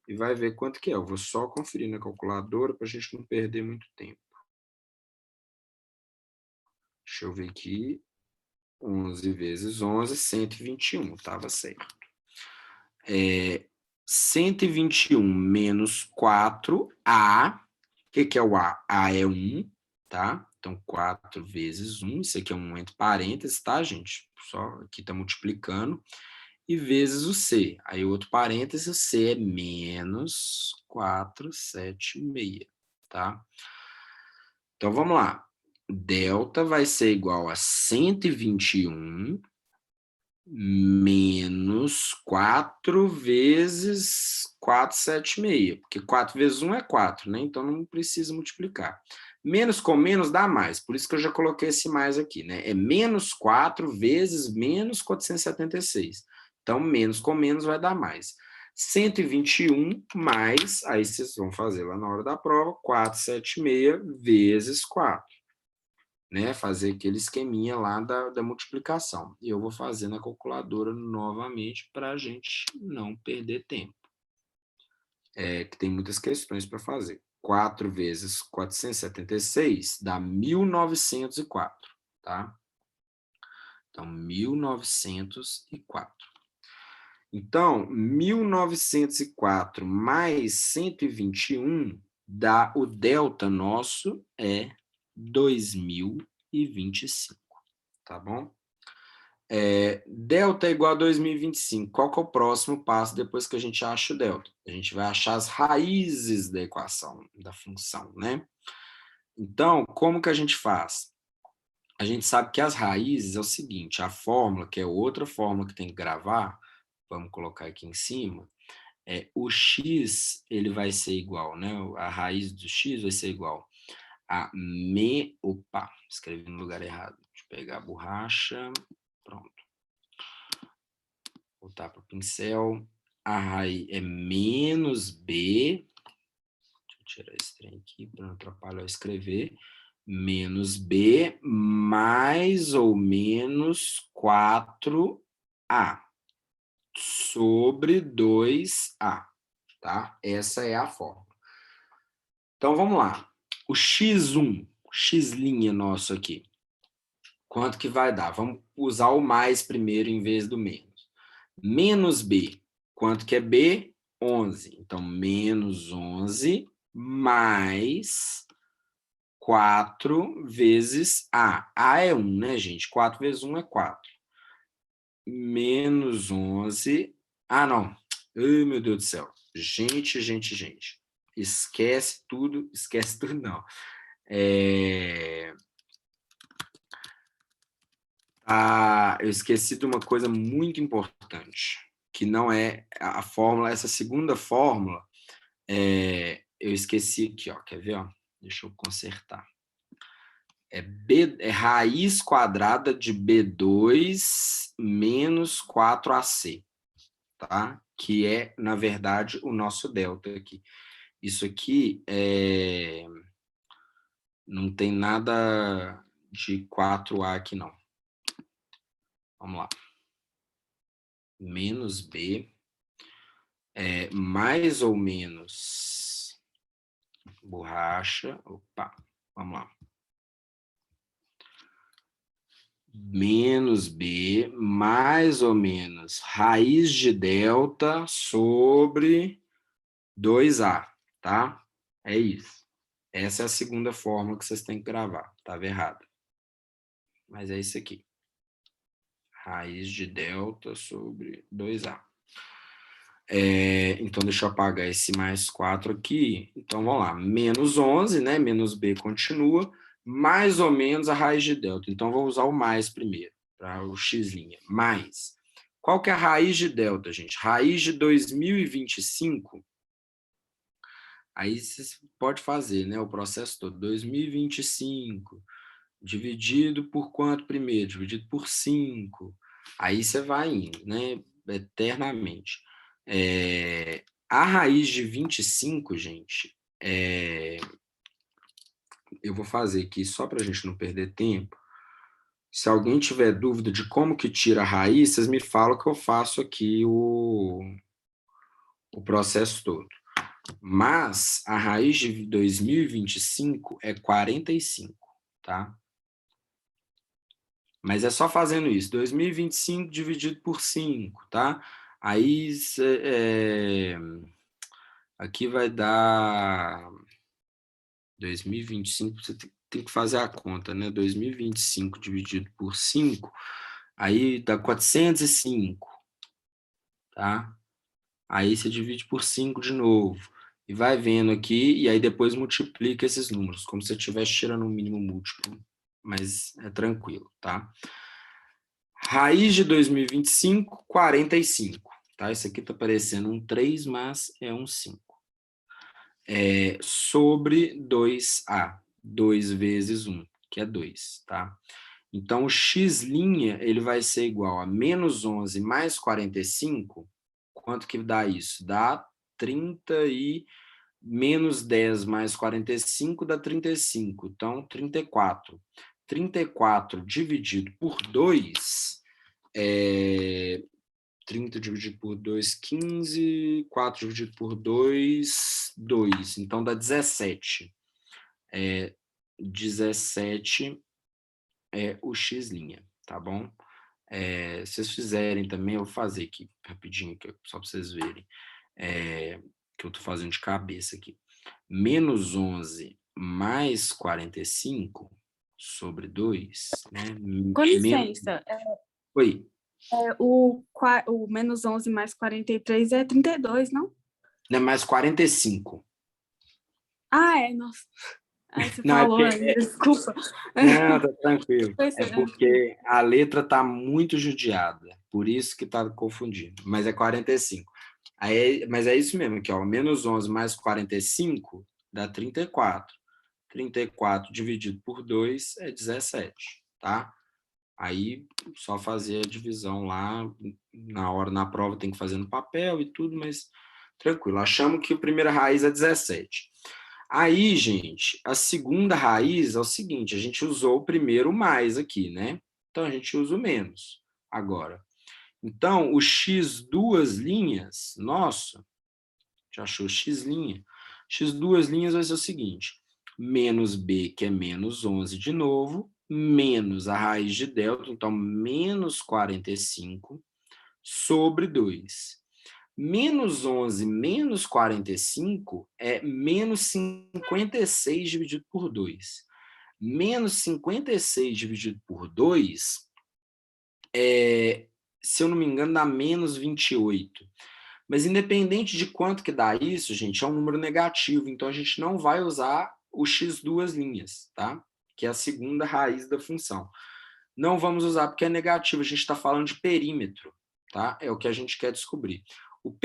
e vai ver quanto que é. Eu vou só conferir na calculadora para a gente não perder muito tempo. Deixa eu ver aqui. 11 vezes 11, 121, estava certo. 121 menos 4A. O que é o A? A é 1, tá? Então, 4 vezes 1, isso aqui é um entre parênteses, tá, gente? Só aqui está multiplicando. E vezes o C. Aí, outro parênteses, o C é menos 476, tá? Então, vamos lá. Delta vai ser igual a 121 menos 4 vezes 476, porque 4 vezes 1 é 4, né? Então não precisa multiplicar. Menos com menos dá mais, por isso que eu já coloquei esse mais aqui, né? É menos 4 vezes menos 476. Então, menos com menos vai dar mais. 121 mais, aí vocês vão fazer lá na hora da prova, 476 vezes 4. Né, fazer aquele esqueminha lá da multiplicação. E eu vou fazer na calculadora novamente para a gente não perder tempo. Que tem muitas questões para fazer. 4 vezes 476 dá 1904, tá? Então, 1904. Então, 1904 mais 121 dá o delta nosso é 2025, tá bom? Delta é igual a 2025. Qual que é o próximo passo depois que a gente acha o delta? A gente vai achar as raízes da equação, da função, né? Então, como que a gente faz? A gente sabe que as raízes é o seguinte, a fórmula, que é outra fórmula que tem que gravar, vamos colocar aqui em cima, o x, ele vai ser igual, né? A raiz do x vai ser igual a Opa, escrevi no lugar errado. Deixa eu pegar a borracha. Pronto. Voltar para o pincel. A raiz é menos b. Deixa eu tirar esse trem aqui para não atrapalhar eu escrever. Menos b mais ou menos 4a sobre 2a. Tá? Essa é a fórmula. Então, vamos lá. O x1, x' nosso aqui, quanto que vai dar? Vamos usar o mais primeiro em vez do menos. Menos b, quanto que é b? 11. Então, menos 11 mais 4 vezes a. A é 1, né, gente? 4 vezes 1 é 4. Menos 11. Ah, não. Ai, meu Deus do céu. Gente. Esquece tudo não. Eu esqueci de uma coisa muito importante, que não é a fórmula, essa segunda fórmula, eu esqueci aqui, ó, quer ver? Ó? Deixa eu consertar. É raiz quadrada de B2 menos 4AC, tá? Que é, na verdade, o nosso delta aqui. Isso aqui não tem nada de 4A aqui, não. Vamos lá. Menos B, mais ou menos borracha. Opa, vamos lá. Menos B, mais ou menos raiz de delta sobre 2A, tá? É isso. Essa é a segunda fórmula que vocês têm que gravar. Estava errado. Mas é isso aqui. Raiz de delta sobre 2A. Então, deixa eu apagar esse mais 4 aqui. Então, vamos lá. Menos 11, né? Menos B continua. Mais ou menos a raiz de delta. Então, vou usar o mais primeiro, para o x'. Mais. Qual que é a raiz de delta, gente? Raiz de 2025. Aí você pode fazer, né? O processo todo. 2025 dividido por quanto primeiro? Dividido por 5. Aí você vai indo, né? Eternamente. A raiz de 25, gente, eu vou fazer aqui só para a gente não perder tempo. Se alguém tiver dúvida de como que tira a raiz, vocês me falam que eu faço aqui o processo todo. Mas a raiz de 2025 é 45, tá? Mas é só fazendo isso, 2025 dividido por 5, tá? Aí, aqui vai dar 2025, você tem que fazer a conta, né? 2025 dividido por 5, aí dá 405, tá? Aí você divide por 5 de novo, e vai vendo aqui, e aí depois multiplica esses números, como se você estivesse tirando um mínimo múltiplo, mas é tranquilo, tá? Raiz de 2025, 45, tá? Isso aqui tá parecendo um 3, mas é um 5. Sobre 2A, 2 vezes 1, que é 2, tá? Então, o x' ele vai ser igual a menos 11 mais 45. Quanto que dá isso? Dá 30 e menos 10 mais 45 dá 35. Então, 34. 34 dividido por 2 é 30 dividido por 2, 15. 4 dividido por 2, 2. Então, dá 17. 17 é o x', tá bom? Se vocês fizerem também, eu vou fazer aqui rapidinho, só para vocês verem, que eu estou fazendo de cabeça aqui. Menos 11 mais 45 sobre 2, né? Com licença, Oi. o menos 11 mais 43 é 32, não? Não é mais 45. Nossa. Você Não, falou, desculpa. Não, tá tranquilo. Pois É porque a letra está muito judiada, por isso que está confundindo, mas é 45. Mas é isso mesmo, aqui, ó, menos 11 mais 45 dá 34. 34 dividido por 2 é 17, tá? Aí, só fazer a divisão lá, na prova tem que fazer no papel e tudo, mas tranquilo. Achamos que a primeira raiz é 17. Aí, gente, a segunda raiz é o seguinte, a gente usou o primeiro mais aqui, né? Então, a gente usa o menos agora. Então, o x duas linhas, nossa, já achou x'? X duas linhas vai ser o seguinte, menos b, que é menos 11 de novo, menos a raiz de delta, então, menos 45 sobre 2. Menos 11 menos 45 é menos 56 dividido por 2. Menos 56 dividido por 2 se eu não me engano, dá menos 28. Mas independente de quanto que dá isso, gente, é um número negativo, então a gente não vai usar o x duas linhas, tá? Que é a segunda raiz da função. Não vamos usar porque é negativo, a gente está falando de perímetro, tá? É o que a gente quer descobrir. O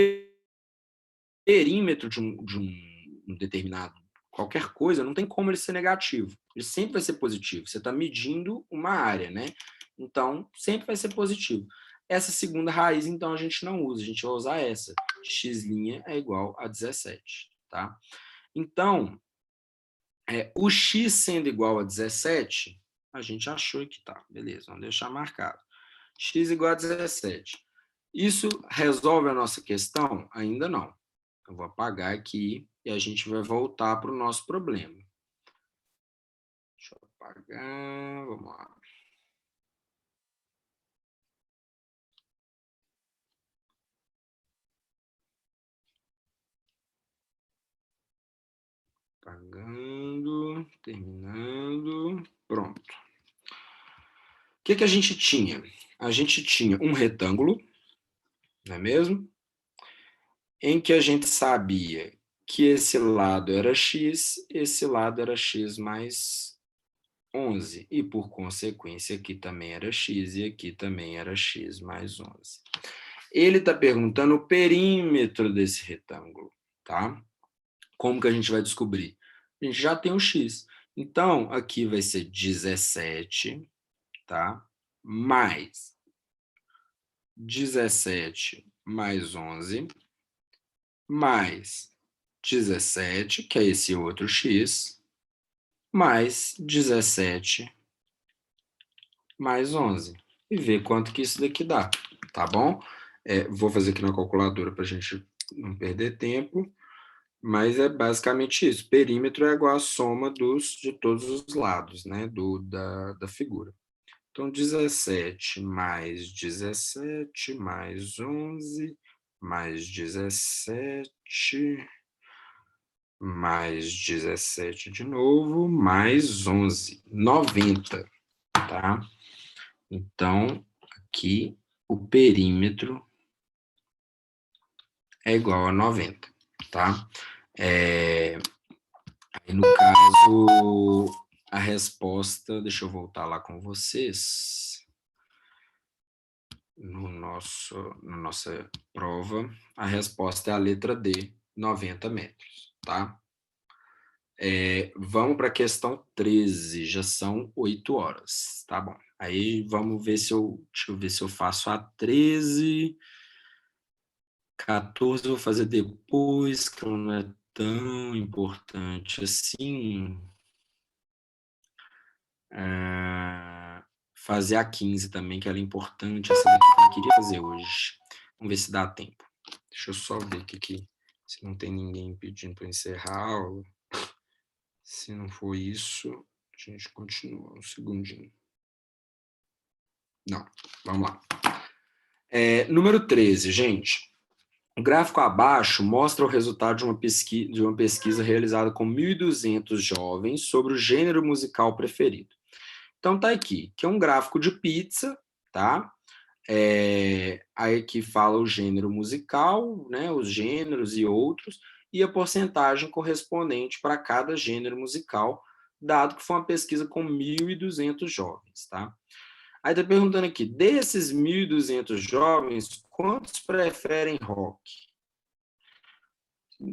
perímetro de um determinado qualquer coisa, não tem como ele ser negativo. Ele sempre vai ser positivo. Você está medindo uma área, né? Então, sempre vai ser positivo. Essa segunda raiz, então, a gente não usa. A gente vai usar essa. X' é igual a 17, tá? Então, o x sendo igual a 17, a gente achou que tá. Beleza, vamos deixar marcado. X igual a 17. Isso resolve a nossa questão? Ainda não. Eu vou apagar aqui e a gente vai voltar para o nosso problema. Deixa eu apagar, vamos lá. Apagando, terminando, pronto. O que a gente tinha? A gente tinha um retângulo, não é mesmo? Em que a gente sabia que esse lado era x, esse lado era x mais 11, e por consequência aqui também era x e aqui também era x mais 11. Ele está perguntando o perímetro desse retângulo, tá? Como que a gente vai descobrir? A gente já tem o x. Então, aqui vai ser 17, tá? Mais 17 mais 11, mais 17, que é esse outro x, mais 17 mais 11. E ver quanto que isso daqui dá, tá bom? Vou fazer aqui na calculadora para a gente não perder tempo, mas é basicamente isso. Perímetro é igual à soma de todos os lados, né, da figura. Então, 17 mais 17 mais 11 mais 17 mais 17 de novo, mais 11, 90, tá? Então, aqui o perímetro é igual a 90, tá? Aí, no caso, a resposta, deixa eu voltar lá com vocês. Na nossa prova, a resposta é a letra D, 90 metros, tá? Vamos para a questão 13, já são 8 horas, tá bom. Aí vamos ver se deixa eu ver se eu faço a 13, 14 eu vou fazer depois, que não é tão importante assim. Fazer a 15 também, que ela é importante, essa daqui que eu queria fazer hoje. Vamos ver se dá tempo. Deixa eu só ver aqui, se não tem ninguém pedindo para encerrar a aula. Se não for isso, a gente continua um segundinho. Não, vamos lá. Número 13, gente. O gráfico abaixo mostra o resultado de uma pesquisa realizada com 1.200 jovens sobre o gênero musical preferido. Então tá aqui, que é um gráfico de pizza, tá? Aí aqui fala o gênero musical, né? Os gêneros e outros, e a porcentagem correspondente para cada gênero musical, dado que foi uma pesquisa com 1.200 jovens, tá? Aí tá perguntando aqui, desses 1.200 jovens, quantos preferem rock?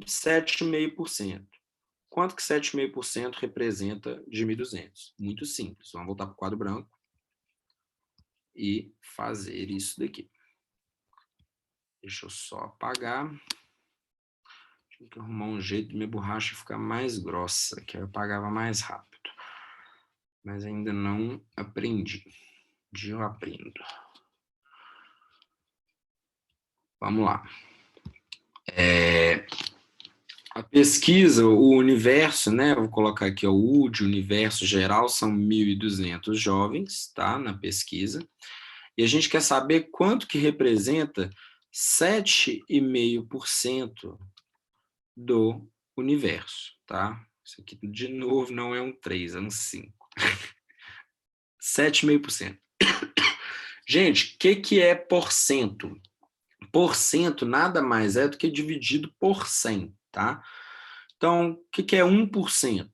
7,5%. Quanto que 7,5% representa de 1.200? Muito simples. Vamos voltar para o quadro branco e fazer isso daqui. Deixa eu só apagar. Tenho que arrumar um jeito de minha borracha ficar mais grossa, que eu apagava mais rápido. Mas ainda não aprendi. Um dia eu aprendo. Vamos lá. A pesquisa, o universo, né? Vou colocar aqui o UD, universo geral, são 1.200 jovens, tá? Na pesquisa. E a gente quer saber quanto que representa 7,5% do universo, tá? Isso aqui, de novo, não é um 3, é um 5. 7,5%. Gente, o que é porcento? Porcento nada mais é do que dividido por 100, tá? Então, o que é 1%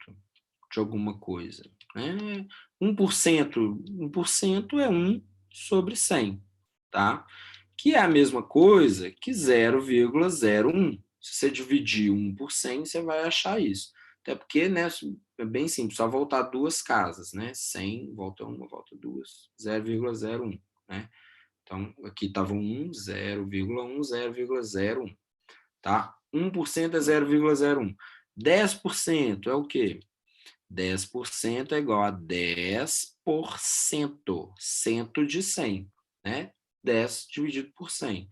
de alguma coisa? 1% é 1 sobre 100, tá? Que é a mesma coisa que 0,01. Se você dividir 1 por 100, você vai achar isso. Até porque, né, é bem simples, só voltar duas casas, né? 100, volta uma, volta duas, 0,01, né? Então, aqui estava 1, 0,1, 0,01, tá? 1% é 0,01. 10% é o quê? 10% é igual a 10%, cento de 100, né? 10 dividido por 100.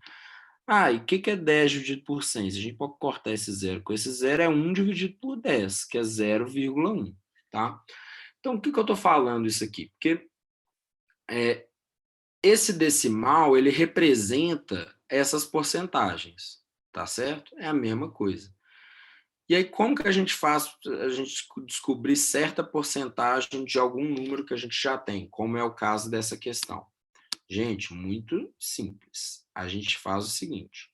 E o que é 10 dividido por 100? Se a gente pode cortar esse zero com esse zero, é 1 dividido por 10, que é 0,1, tá? Então, o que eu estou falando isso aqui? Porque esse decimal, ele representa essas porcentagens, tá certo? É a mesma coisa. E aí, como que a gente faz a gente descobrir certa porcentagem de algum número que a gente já tem, como é o caso dessa questão? Gente, muito simples. A gente faz o seguinte,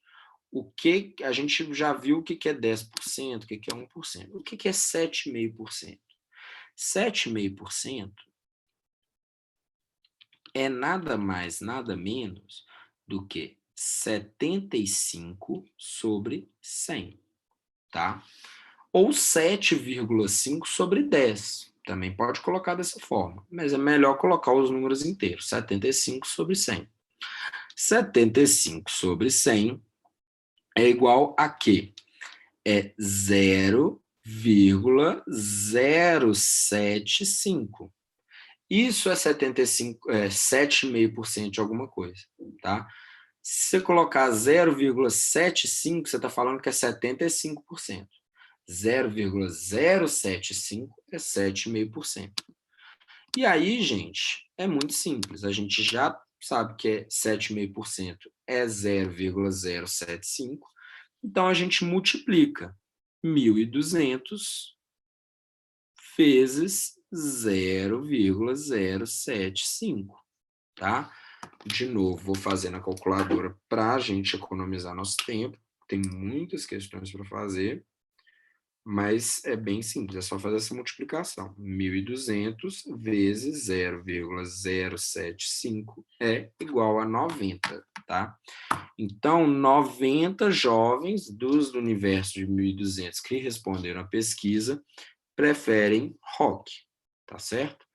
a gente já viu o que é 10%, o que é 1%. O que é 7,5%? 7,5% é nada mais, nada menos do que 75 sobre 100, tá? Ou 7,5 sobre 10. Também pode colocar dessa forma, mas é melhor colocar os números inteiros, 75 sobre 100. 75 sobre 100 é igual a quê? É 0,075. Isso é 7,5% de alguma coisa, tá? Se você colocar 0,75, você está falando que é 75%. 0,075 é 7,5%. E aí, gente, é muito simples. A gente já sabe que 7,5% é 0,075. Então, a gente multiplica 1.200 vezes 0,075, tá? De novo, vou fazer na calculadora para a gente economizar nosso tempo. Tem muitas questões para fazer, mas é bem simples, é só fazer essa multiplicação. 1.200 vezes 0,075 é igual a 90, tá? Então, 90 jovens do universo de 1.200 que responderam à pesquisa preferem rock, tá certo?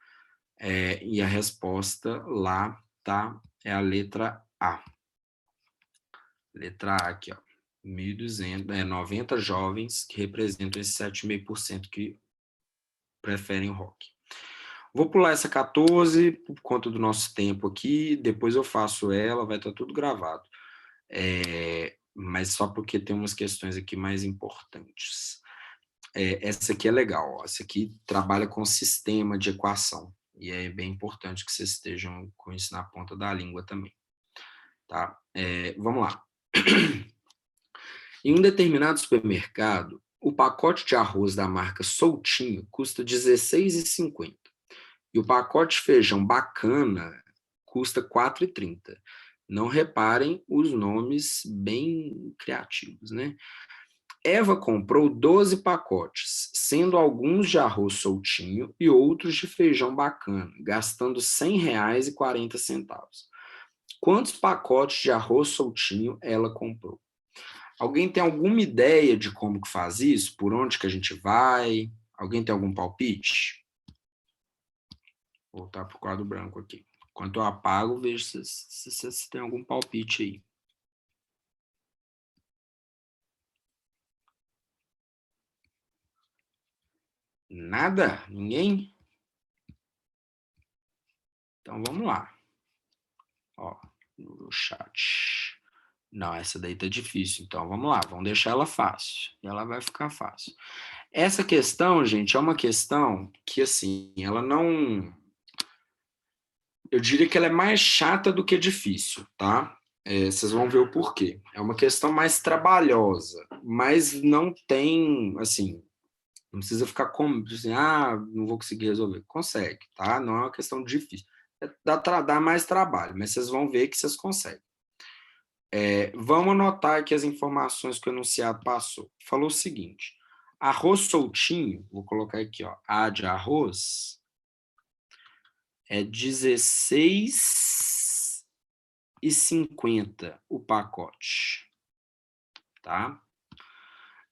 E a resposta lá tá, é a letra A. Letra A aqui, ó. 1.200, 90 jovens que representam esse 7,5% que preferem rock. Vou pular essa 14 por conta do nosso tempo aqui, depois eu faço ela, vai estar tudo gravado. Mas só porque tem umas questões aqui mais importantes. Essa aqui é legal, ó. Essa aqui trabalha com sistema de equação, e é bem importante que vocês estejam com isso na ponta da língua também. Tá? Vamos lá. Em um determinado supermercado, o pacote de arroz da marca Soltinho custa R$16,50 e o pacote de feijão Bacana custa R$4,30. Não reparem os nomes bem criativos, né? Eva comprou 12 pacotes, sendo alguns de arroz Soltinho e outros de feijão Bacana, gastando R$100,40. Quantos pacotes de arroz Soltinho ela comprou? Alguém tem alguma ideia de como que faz isso? Por onde que a gente vai? Alguém tem algum palpite? Vou voltar para o quadro branco aqui. Enquanto eu apago, vejo se tem algum palpite aí. Nada? Ninguém? Então vamos lá. Ó, no chat. Não, essa daí tá difícil. Então vamos lá, vamos deixar ela fácil. E ela vai ficar fácil. Essa questão, gente, é uma questão que, assim, ela não... Eu diria que ela é mais chata do que difícil, tá? Vocês vão ver o porquê. É uma questão mais trabalhosa, mas não tem, assim, não precisa ficar como, assim, não vou conseguir resolver. Consegue, tá? Não é uma questão difícil. Dá mais trabalho, mas vocês vão ver que vocês conseguem. Vamos anotar aqui as informações que o enunciado passou. Falou o seguinte, arroz Soltinho, vou colocar aqui, ó, A de arroz, é R$16,50 o pacote, tá?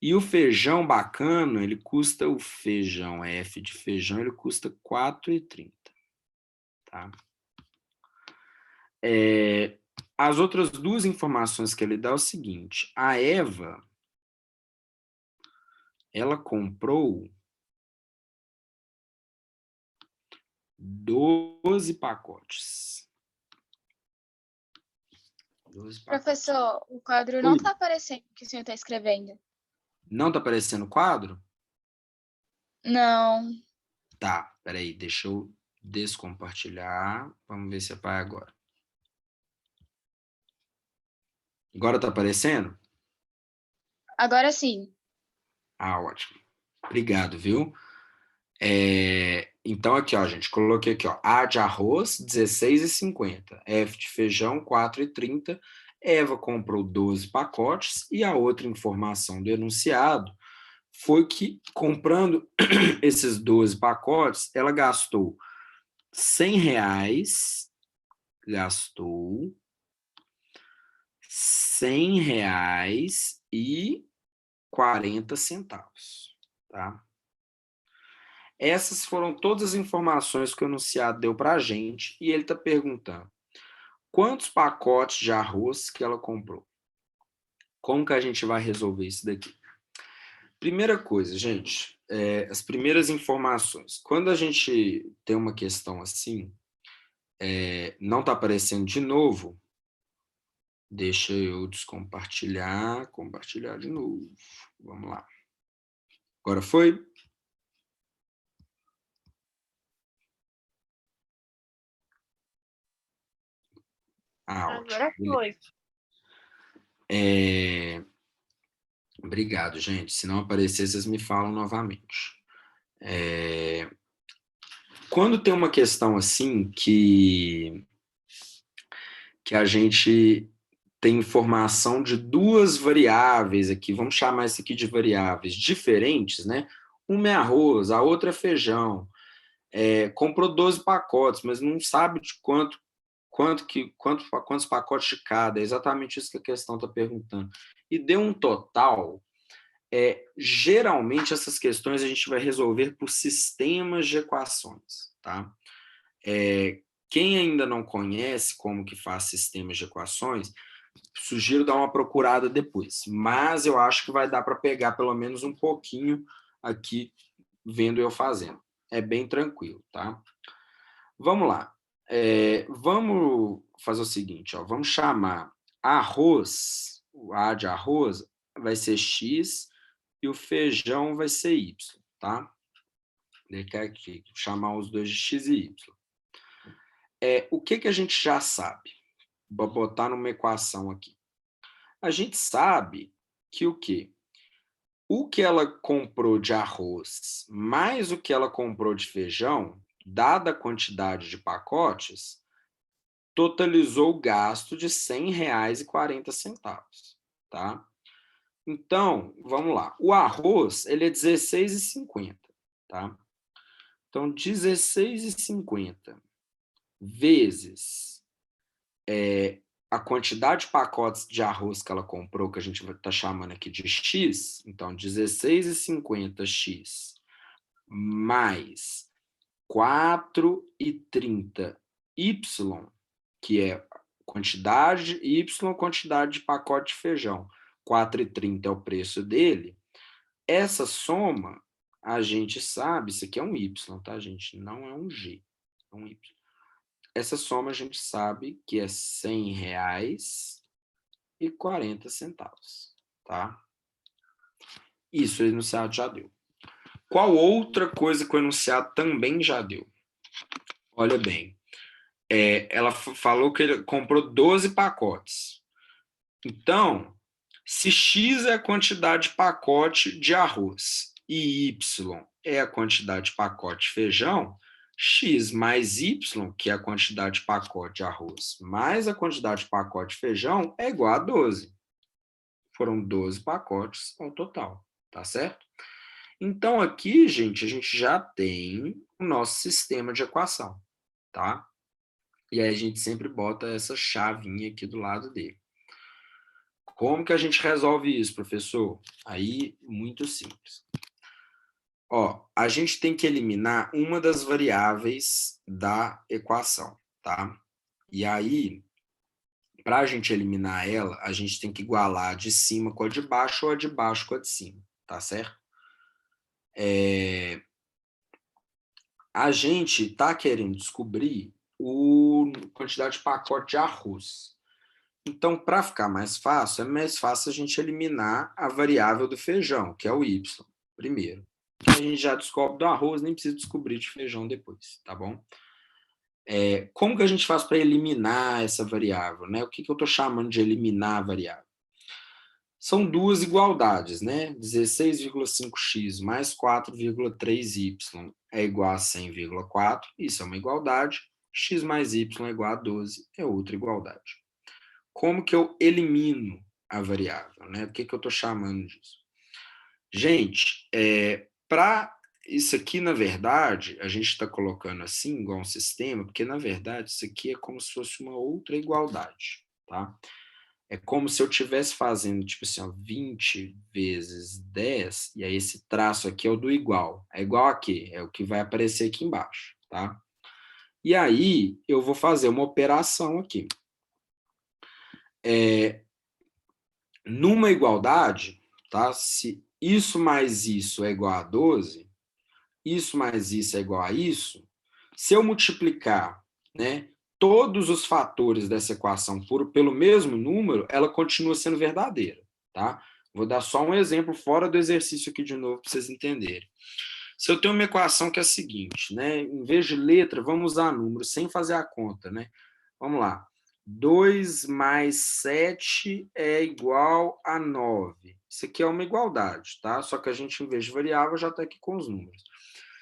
E o feijão Bacana, ele custa, o feijão F de feijão, ele custa R$4,30, tá? As outras duas informações que ele dá é o seguinte, a Eva, ela comprou 12 pacotes. 12 pacotes. Professor, o quadro não está aparecendo o que o senhor está escrevendo. Não está aparecendo o quadro? Não. Tá, peraí, deixa eu descompartilhar. Vamos ver se vai agora. Agora está aparecendo? Agora sim. Ótimo. Obrigado, viu? Então, aqui, ó, gente, coloquei aqui, ó, A de arroz, R$16,50, F de feijão, R$4,30, Eva comprou 12 pacotes, e a outra informação do enunciado foi que, comprando esses 12 pacotes, ela gastou R$100, gastou R$100,40, tá? Essas foram todas as informações que o enunciado deu para a gente, e ele está perguntando quantos pacotes de arroz que ela comprou. Como que a gente vai resolver isso daqui? Primeira coisa, gente, as primeiras informações. Quando a gente tem uma questão assim, não está aparecendo de novo, deixa eu descompartilhar, compartilhar de novo. Vamos lá. Agora foi? Ótimo. Agora foi. Obrigado, gente. Se não aparecer, vocês me falam novamente. Quando tem uma questão assim que a gente tem informação de duas variáveis aqui, vamos chamar isso aqui de variáveis diferentes, né? Uma é arroz, a outra é feijão. Comprou 12 pacotes, mas não sabe de quantos pacotes de cada, é exatamente isso que a questão está perguntando. E deu um total. Geralmente, essas questões a gente vai resolver por sistemas de equações, tá? Quem ainda não conhece como que faz sistemas de equações, sugiro dar uma procurada depois, mas eu acho que vai dar para pegar pelo menos um pouquinho aqui, vendo eu fazendo. É bem tranquilo, tá? Vamos lá. Vamos fazer o seguinte, ó, vamos chamar arroz, o A de arroz vai ser X e o feijão vai ser Y, tá? Deixa aqui, chamar os dois de X e Y. O que a gente já sabe? Vou botar numa equação aqui. A gente sabe que o quê? O que ela comprou de arroz mais o que ela comprou de feijão, dada a quantidade de pacotes, totalizou o gasto de R$ 100,40, tá? Então, vamos lá. O arroz, ele é R$16,50, tá? Então, R$16,50 vezes a quantidade de pacotes de arroz que ela comprou, que a gente está chamando aqui de X, então, R$16,50x mais 4,30y, que é quantidade Y, quantidade de pacote de feijão. 4,30 é o preço dele. Essa soma, a gente sabe, isso aqui é um Y, tá, gente? Não é um G, é um Y. Essa soma a gente sabe que é R$100,40, tá? Isso o enunciado já deu. Qual outra coisa que o enunciado também já deu? Olha bem, ela falou que ele comprou 12 pacotes. Então, se X é a quantidade de pacote de arroz e Y é a quantidade de pacote de feijão, X mais Y, que é a quantidade de pacote de arroz, mais a quantidade de pacote de feijão, é igual a 12. Foram 12 pacotes ao total, tá certo? Então, aqui, gente, a gente já tem o nosso sistema de equação, tá? E aí a gente sempre bota essa chavinha aqui do lado dele. Como que a gente resolve isso, professor? Aí, muito simples. Ó, a gente tem que eliminar uma das variáveis da equação, tá? E aí, para a gente eliminar ela, a gente tem que igualar a de cima com a de baixo ou a de baixo com a de cima, tá certo? A gente está querendo descobrir a quantidade de pacote de arroz. Então, para ficar mais fácil, é mais fácil a gente eliminar a variável do feijão, que é o Y, primeiro. A gente já descobre do arroz, nem precisa descobrir de feijão depois, tá bom? Como que a gente faz para eliminar essa variável, né? O que eu estou chamando de eliminar a variável? São duas igualdades, né? 16,5x mais 4,3y é igual a 100,4, isso é uma igualdade. X mais y é igual a 12, é outra igualdade. Como que eu elimino a variável, né? O que eu estou chamando disso? Gente, para isso aqui, na verdade, a gente está colocando assim, igual um sistema, porque, na verdade, isso aqui é como se fosse uma outra igualdade, tá? É como se eu estivesse fazendo, tipo assim, ó, 20 vezes 10, e aí esse traço aqui é o do igual. É igual a quê? É o que vai aparecer aqui embaixo, tá? E aí, eu vou fazer uma operação aqui. Numa igualdade, tá? Se isso mais isso é igual a 12, isso mais isso é igual a isso, se eu multiplicar, né, todos os fatores dessa equação pelo mesmo número, ela continua sendo verdadeira, tá? Vou dar só um exemplo fora do exercício aqui de novo para vocês entenderem. Se eu tenho uma equação que é a seguinte, né, em vez de letra, vamos usar número, sem fazer a conta, né? Vamos lá. 2 mais 7 é igual a 9. Isso aqui é uma igualdade, tá? Só que a gente, em vez de variável, já está aqui com os números.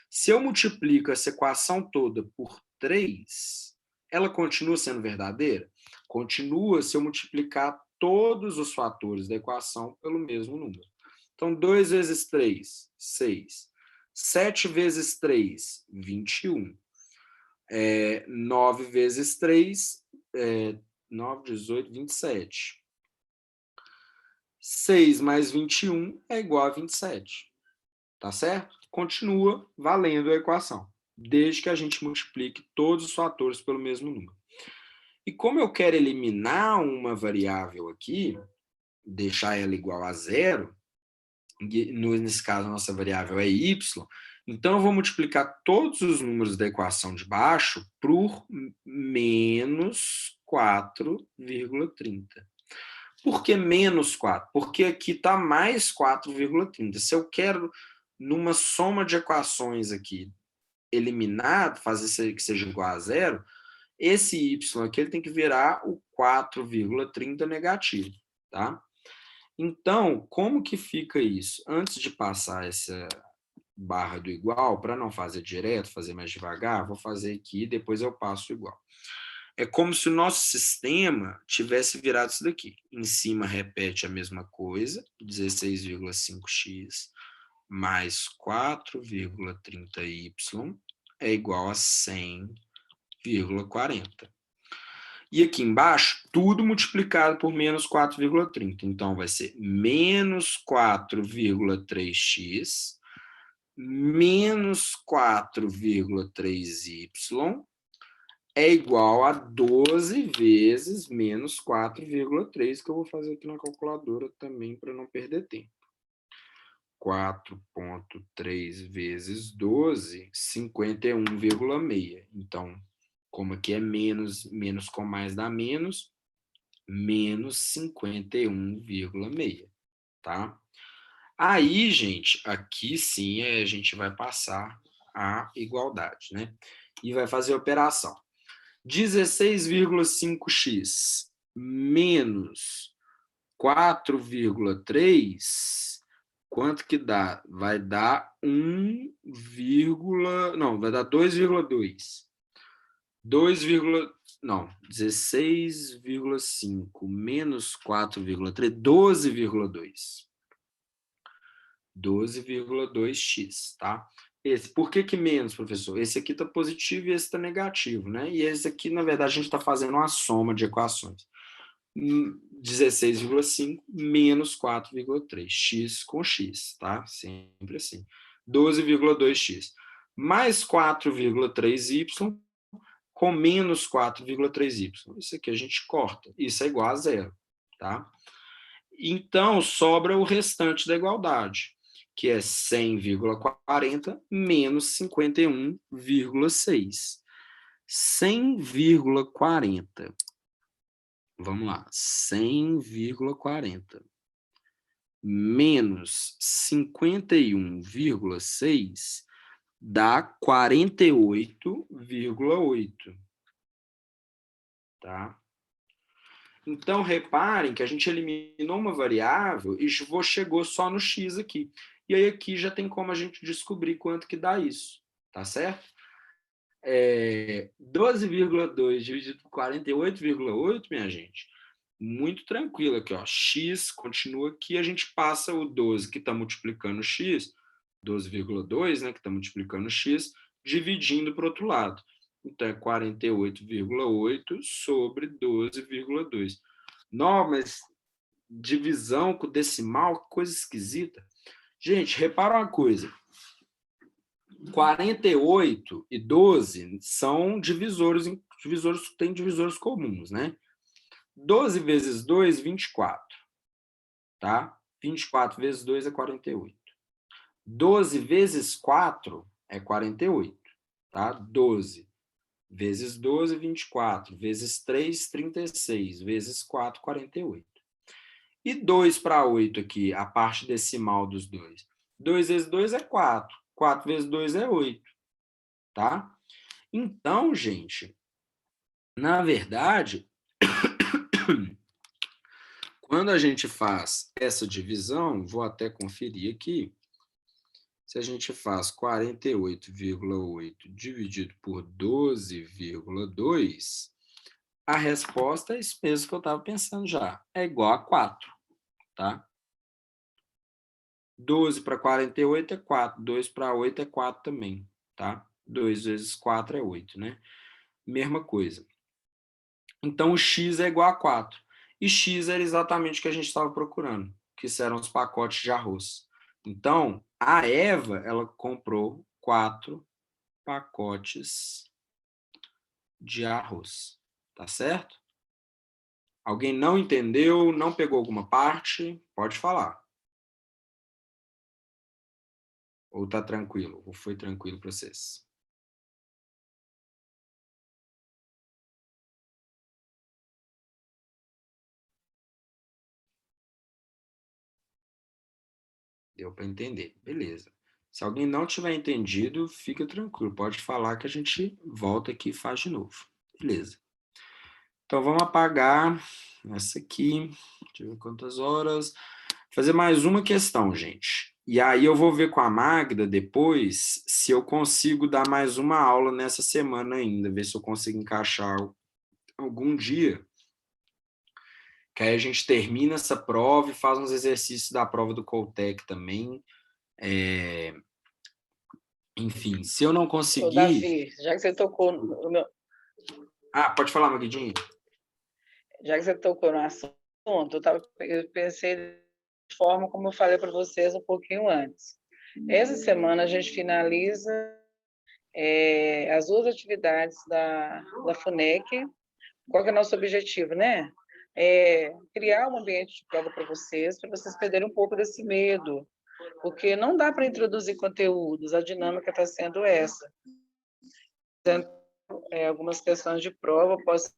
Se eu multiplico essa equação toda por 3, ela continua sendo verdadeira? Continua se eu multiplicar todos os fatores da equação pelo mesmo número. Então, 2 vezes 3, 6. 7 vezes 3, 21. 9 vezes 3, 9, 18, 27. 6 mais 21 é igual a 27. Tá certo? Continua valendo a equação, desde que a gente multiplique todos os fatores pelo mesmo número. E como eu quero eliminar uma variável aqui, deixar ela igual a zero, nesse caso a nossa variável é y, então eu vou multiplicar todos os números da equação de baixo por menos 4,30. Por que menos 4? Porque aqui está mais 4,30. Se eu quero, numa soma de equações aqui, eliminar, fazer que seja igual a zero, esse y aqui ele tem que virar o 4,30 negativo, tá? Então, como que fica isso? Antes de passar essa barra do igual, para não fazer direto, fazer mais devagar, vou fazer aqui e depois eu passo o igual. É como se o nosso sistema tivesse virado isso daqui. Em cima repete a mesma coisa, 16,5x mais 4,30y é igual a 100,40. E aqui embaixo, tudo multiplicado por menos 4,30. Então, vai ser menos 4,3x menos 4,3y é igual a 12 vezes menos 4,3, que eu vou fazer aqui na calculadora também para não perder tempo. 4,3 vezes 12, 51,6. Então, como aqui é menos, menos com mais dá menos 51,6, tá? Aí, gente, aqui sim a gente vai passar a igualdade, né? E vai fazer a operação. 16,5x menos 4,3, quanto que dá? Vai dar 2,2. 16,5 menos 4,3, 12,2. 12,2x, tá? Por que menos, professor? Esse aqui está positivo e esse está negativo, né? E esse aqui, na verdade, a gente está fazendo uma soma de equações. 16,5 menos 4,3, x com x, tá? Sempre assim. 12,2x mais 4,3y com menos 4,3y. Isso aqui a gente corta. Isso é igual a zero, tá? Então, sobra o restante da igualdade, que é 100,40 menos 51,6. 100,40. Vamos lá. 100,40 menos 51,6 dá 48,8. Tá? Então, reparem que a gente eliminou uma variável e chegou só no x aqui. E aí aqui já tem como a gente descobrir quanto que dá isso, tá certo? 12,2 dividido por 48,8, minha gente, muito tranquilo aqui, ó. X continua aqui, a gente passa o 12 que está multiplicando x, 12,2, né, que está multiplicando x, dividindo para o outro lado. Então, é 48,8 sobre 12,2. Não, mas divisão com decimal, coisa esquisita. Gente, repara uma coisa. 48 e 12 são divisores têm divisores comuns, né? 12 vezes 2, 24. Tá? 24 vezes 2 é 48. 12 vezes 4 é 48. Tá? 12 vezes 12, 24. Vezes 3, 36. Vezes 4, 48. E 2 para 8 aqui, a parte decimal dos dois. 2 vezes 2 é 4. 4 vezes 2 é 8. Tá? Então, gente, na verdade, Quando a gente faz essa divisão, vou até conferir aqui, se a gente faz 48,8 dividido por 12,2, a resposta é isso mesmo que eu estava pensando já, é igual a 4, tá? 12 para 48 é 4, 2 para 8 é 4 também, tá? 2 vezes 4 é 8, né? Mesma coisa. Então, o x é igual a 4. E x era exatamente o que a gente estava procurando, que eram os pacotes de arroz. Então, a Eva, ela comprou 4 pacotes de arroz. Tá certo? Alguém não entendeu, não pegou alguma parte? Pode falar. Ou tá tranquilo? Ou foi tranquilo para vocês? Deu para entender. Beleza. Se alguém não tiver entendido, fica tranquilo. Pode falar que a gente volta aqui e faz de novo. Beleza. Então, vamos apagar essa aqui. Deixa eu ver quantas horas. Fazer mais uma questão, gente. E aí eu vou ver com a Magda depois se eu consigo dar mais uma aula nessa semana ainda, ver se eu consigo encaixar algum dia. Que aí a gente termina essa prova e faz uns exercícios da prova do Coltec também. Enfim, se eu não Ô, conseguir... Davi, já que você tocou no meu, Ah, pode falar, Maguidinho. já que você tocou no assunto, eu pensei de forma como eu falei para vocês um pouquinho antes. Essa semana a gente finaliza as 2 atividades da FUNEC. Qual que é o nosso objetivo, né? Criar um ambiente de prova para vocês perderem um pouco desse medo, porque não dá para introduzir conteúdos, a dinâmica está sendo essa. Algumas questões de prova, posso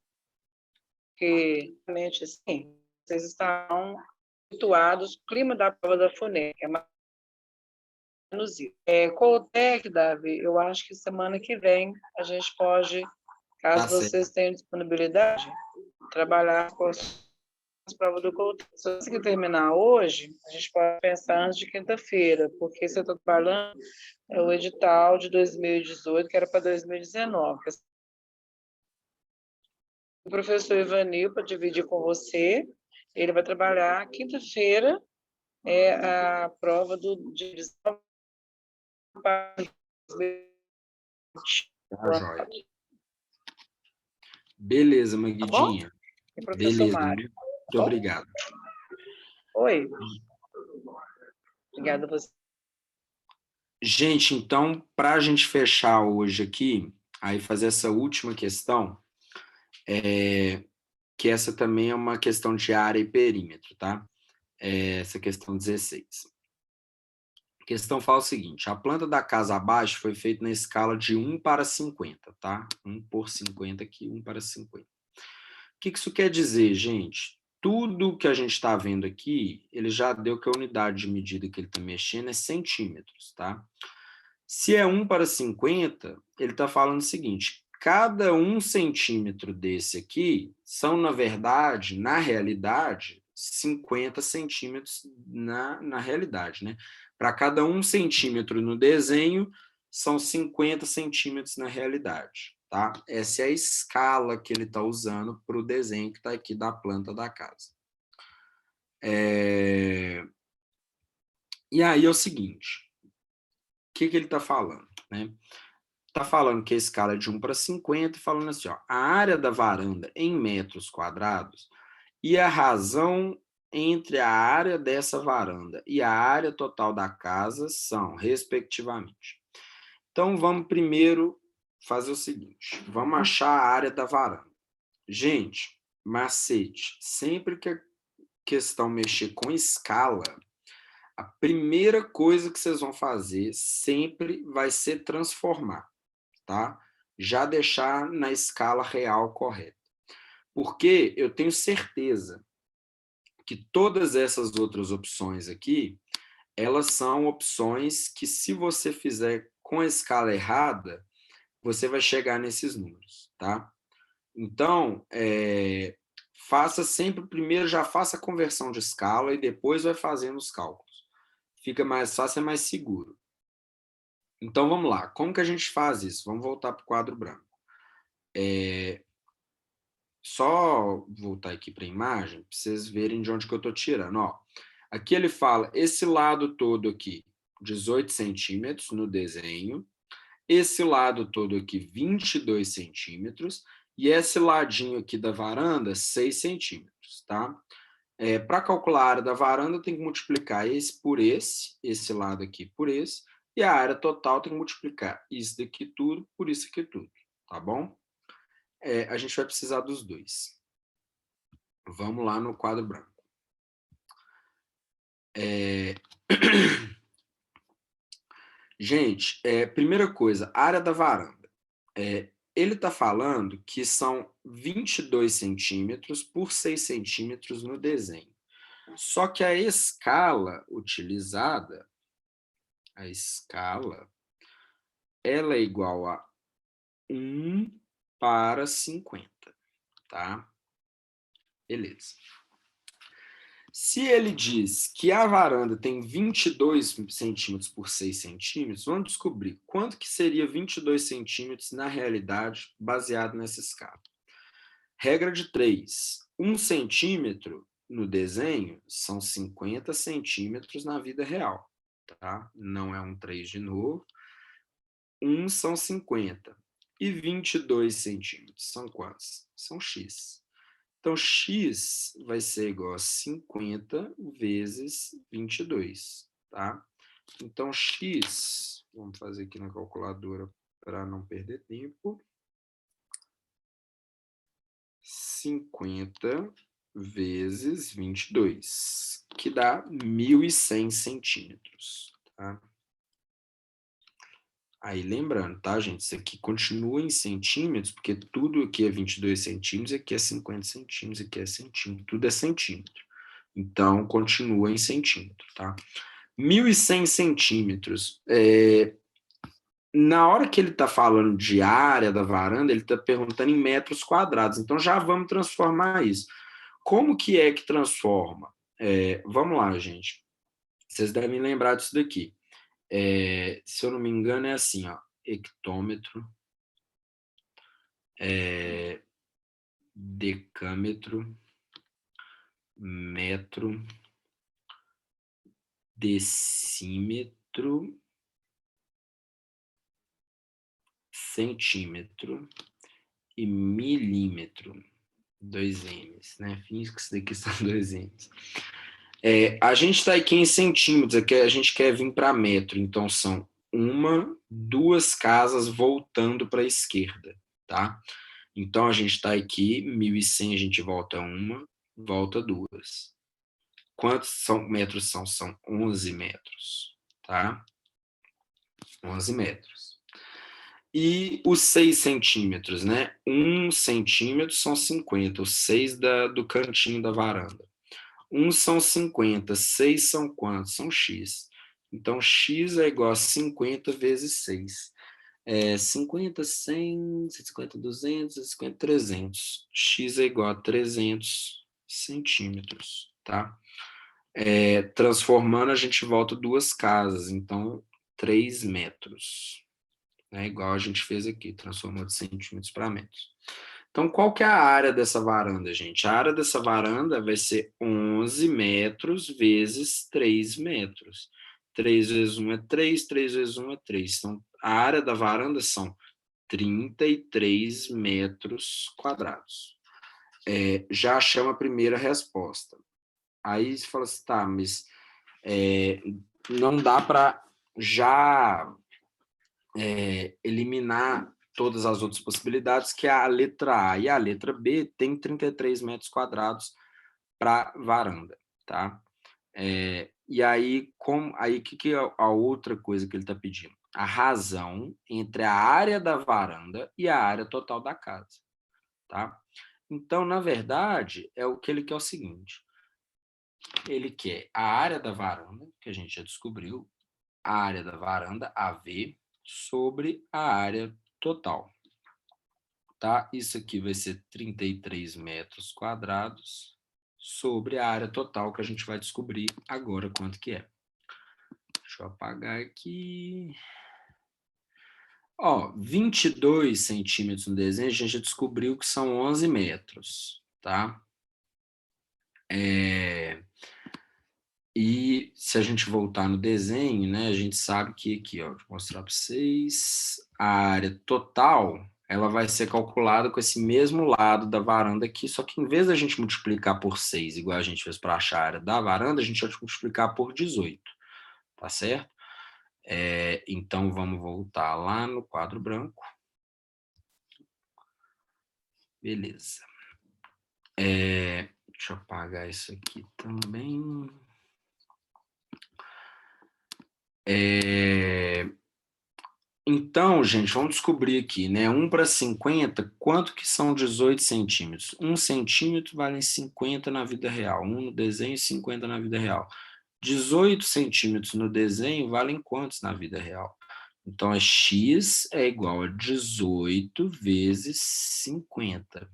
que, realmente, sim, vocês estão habituados ao clima da prova da FUNEC, é mais ou menos isso. Coltec, Davi, eu acho que semana que vem a gente pode, caso Tá certo. vocês tenham disponibilidade, trabalhar com as provas do Coltec. Se eu conseguir terminar hoje, a gente pode pensar antes de quinta-feira, porque você está trabalhando o edital de 2018, que era para 2019. O professor Ivanil, para dividir com você, ele vai trabalhar quinta-feira, a prova do divisão. Tá, joia. Beleza, Tá bom? Maguidinha. E professor Beleza, Mário. muito obrigado. Oi. Obrigada a você. Gente, então, para a gente fechar hoje aqui, aí fazer essa última questão, que essa também é uma questão de área e perímetro, tá? Essa questão 16. A questão fala o seguinte: a planta da casa abaixo foi feita na escala de 1 para 50, tá? 1 por 50 aqui, 1 para 50. O que isso quer dizer, gente? Tudo que a gente está vendo aqui, ele já deu que a unidade de medida que ele está mexendo é centímetros, tá? Se é 1 para 50, ele está falando o seguinte: cada 1 centímetro desse aqui são, na verdade, na realidade, 50 centímetros na realidade, né? Para cada 1 centímetro no desenho, são 50 centímetros na realidade, tá? Essa é a escala que ele está usando para o desenho que está aqui da planta da casa. E aí é o seguinte, o que ele está falando, né? Está falando que a escala é de 1 para 50, falando assim, ó, a área da varanda em metros quadrados e a razão entre a área dessa varanda e a área total da casa são, respectivamente. Então, vamos primeiro fazer o seguinte, vamos achar a área da varanda. Gente, macete, sempre que a questão mexer com escala, a primeira coisa que vocês vão fazer sempre vai ser transformar. Tá? Já deixar na escala real correta. Porque eu tenho certeza que todas essas outras opções aqui, elas são opções que, se você fizer com a escala errada, você vai chegar nesses números, tá? Então, faça sempre, primeiro já faça a conversão de escala e depois vai fazendo os cálculos. Fica mais fácil, é mais seguro. Então, vamos lá. Como que a gente faz isso? Vamos voltar para o quadro branco. Só voltar aqui para a imagem, para vocês verem de onde que eu estou tirando. Ó, aqui ele fala, esse lado todo aqui, 18 centímetros no desenho, esse lado todo aqui, 22 centímetros, e esse ladinho aqui da varanda, 6 centímetros, tá? Para calcular a área da varanda, tem que multiplicar esse por esse lado aqui por esse, e a área total tem que multiplicar isso daqui tudo por isso aqui tudo, tá bom? A gente vai precisar dos dois. Vamos lá no quadro branco. Gente, primeira coisa, área da varanda. Ele está falando que são 22 centímetros por 6 centímetros no desenho. Só que a escala utilizada, ela é igual a 1:50, tá? Beleza. Se ele diz que a varanda tem 22 centímetros por 6 centímetros, vamos descobrir quanto que seria 22 centímetros na realidade, baseado nessa escala. Regra de 3. 1 centímetro no desenho são 50 centímetros na vida real, tá? Não é um 3 de novo. 1 são 50. E 22 centímetros são quantos? São x. Então, x vai ser igual a 50 vezes 22, tá? Então, x, vamos fazer aqui na calculadora para não perder tempo. 50 vezes 22, que dá 1.100 centímetros, tá? Aí, lembrando, tá, gente? Isso aqui continua em centímetros, porque tudo aqui é 22 centímetros, aqui é 50 centímetros, aqui é centímetro, tudo é centímetro. Então, continua em centímetro, tá? 1.100 centímetros. Na hora que ele está falando de área da varanda, ele está perguntando em metros quadrados. Então, já vamos transformar isso. Como que é que transforma? Vamos lá, gente. Vocês devem lembrar disso daqui. Se eu não me engano, é assim, ó, hectômetro, decâmetro, metro, decímetro, centímetro e milímetro. 2 M's, né? Finge que isso daqui são 2 M's. A gente está aqui em centímetros, aqui a gente quer vir para metro, então são 2 casas voltando para a esquerda, tá? Então, a gente está aqui, 1.100, a gente volta 1, volta 2. Quantos metros são? São 11 metros, tá? 11 metros. E os 6 centímetros, né? 1 centímetro são 50, os 6 do cantinho da varanda. 1 são 50, 6 são quantos? São x. Então, x é igual a 50 vezes 6. 50, 100, 150, 200, 150, 300. X é igual a 300 centímetros, tá? Transformando, a gente volta 2 casas, então 3 metros. Igual a gente fez aqui, transformou de centímetros para metros. Então, qual que é a área dessa varanda, gente? A área dessa varanda vai ser 11 metros vezes 3 metros. 3 vezes 1 é 3, 3 vezes 1 é 3. Então, a área da varanda são 33 metros quadrados. Já achamos a primeira resposta. Aí você fala assim, tá, mas não dá para já eliminar todas as outras possibilidades, que é a letra A. E a letra B tem 33 metros quadrados para varanda, tá? E aí, o que é a outra coisa que ele está pedindo? A razão entre a área da varanda e a área total da casa, tá? Então, na verdade, o que ele quer é o seguinte. Ele quer a área da varanda, que a gente já descobriu, a área da varanda, AV, sobre a área total. tá? Isso aqui vai ser 33 metros quadrados sobre a área total que a gente vai descobrir agora quanto que é. Deixa eu apagar aqui. Ó, 22 centímetros no desenho, a gente já descobriu que são 11 metros, tá? E se a gente voltar no desenho, né, a gente sabe que aqui, ó, vou mostrar para vocês, a área total, ela vai ser calculada com esse mesmo lado da varanda aqui, só que em vez da gente multiplicar por 6, igual a gente fez para achar a área da varanda, a gente vai multiplicar por 18, tá certo? Então, vamos voltar lá no quadro branco. Beleza. Deixa eu apagar isso aqui também. Então, gente, vamos descobrir aqui, né? 1 para 50, quanto que são 18 centímetros? 1 centímetro vale 50 na vida real. 1 no desenho e 50 na vida real. 18 centímetros no desenho valem quantos na vida real? Então, x é igual a 18 vezes 50.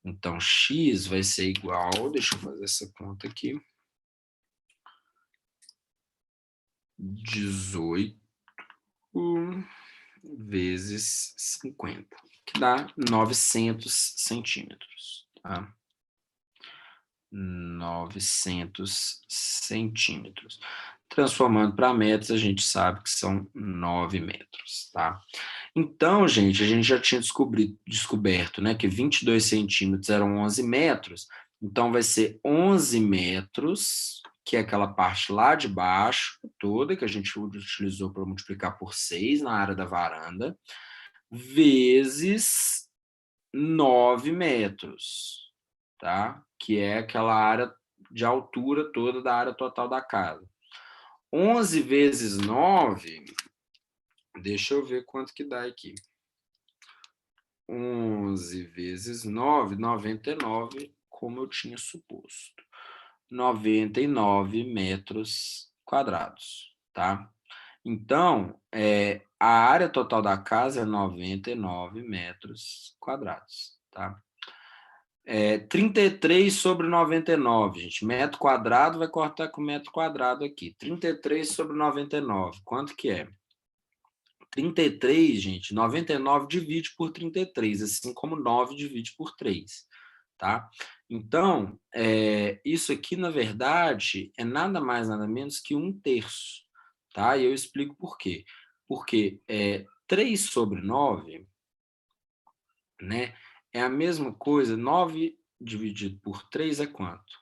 Então, x vai ser igual, deixa eu fazer essa conta aqui, 18 vezes 50, que dá 900 centímetros, tá? 900 centímetros. Transformando para metros, a gente sabe que são 9 metros, tá? Então, gente, a gente já tinha descoberto, né, que 22 centímetros eram 11 metros, então vai ser 11 metros, que é aquela parte lá de baixo toda, que a gente utilizou para multiplicar por 6 na área da varanda, vezes 9 metros, tá? Que é aquela área de altura toda da área total da casa. 11 vezes 9, deixa eu ver quanto que dá aqui. 11 vezes 9, 99, como eu tinha suposto. 99 metros quadrados, tá? Então, a área total da casa é 99 metros quadrados, tá? 33 sobre 99, gente. Metro quadrado vai cortar com metro quadrado aqui. 33 sobre 99, quanto que é? 33, gente, 99 divide por 33, assim como 9 divide por 3, tá? Então, isso aqui, na verdade, é nada mais, nada menos que 1/3, tá? E eu explico por quê. Porque 3 sobre 9, né, é a mesma coisa, 9 dividido por 3 é quanto?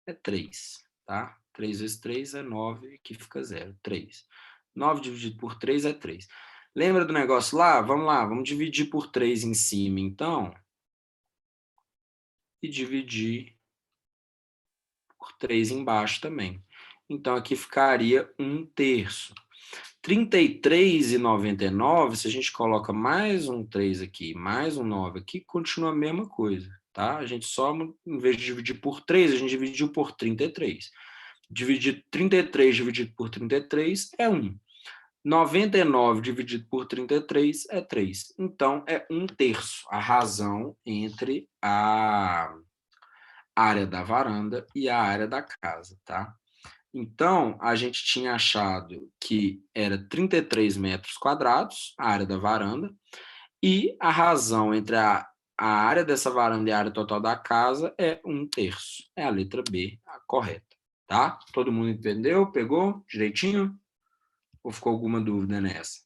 É 3, tá? 3 vezes 3 é 9, que fica 0, 3. 9 dividido por 3 é 3. Lembra do negócio lá? Vamos lá, vamos dividir por 3 em cima, então. E dividir por 3 embaixo também. Então, aqui ficaria 1/3. 33 e 99, se a gente coloca mais um 3 aqui, mais um 9 aqui, continua a mesma coisa, tá? A gente só, em vez de dividir por 3, a gente dividiu por 33. Dividir 33 dividido por 33 é 1. 99 dividido por 33 é 3. Então, é 1/3 a razão entre a área da varanda e a área da casa, tá? Então, a gente tinha achado que era 33 metros quadrados, a área da varanda, e a razão entre a área dessa varanda e a área total da casa é 1/3. É a letra B, a correta, tá? Todo mundo entendeu? Pegou direitinho? Ou ficou alguma dúvida nessa?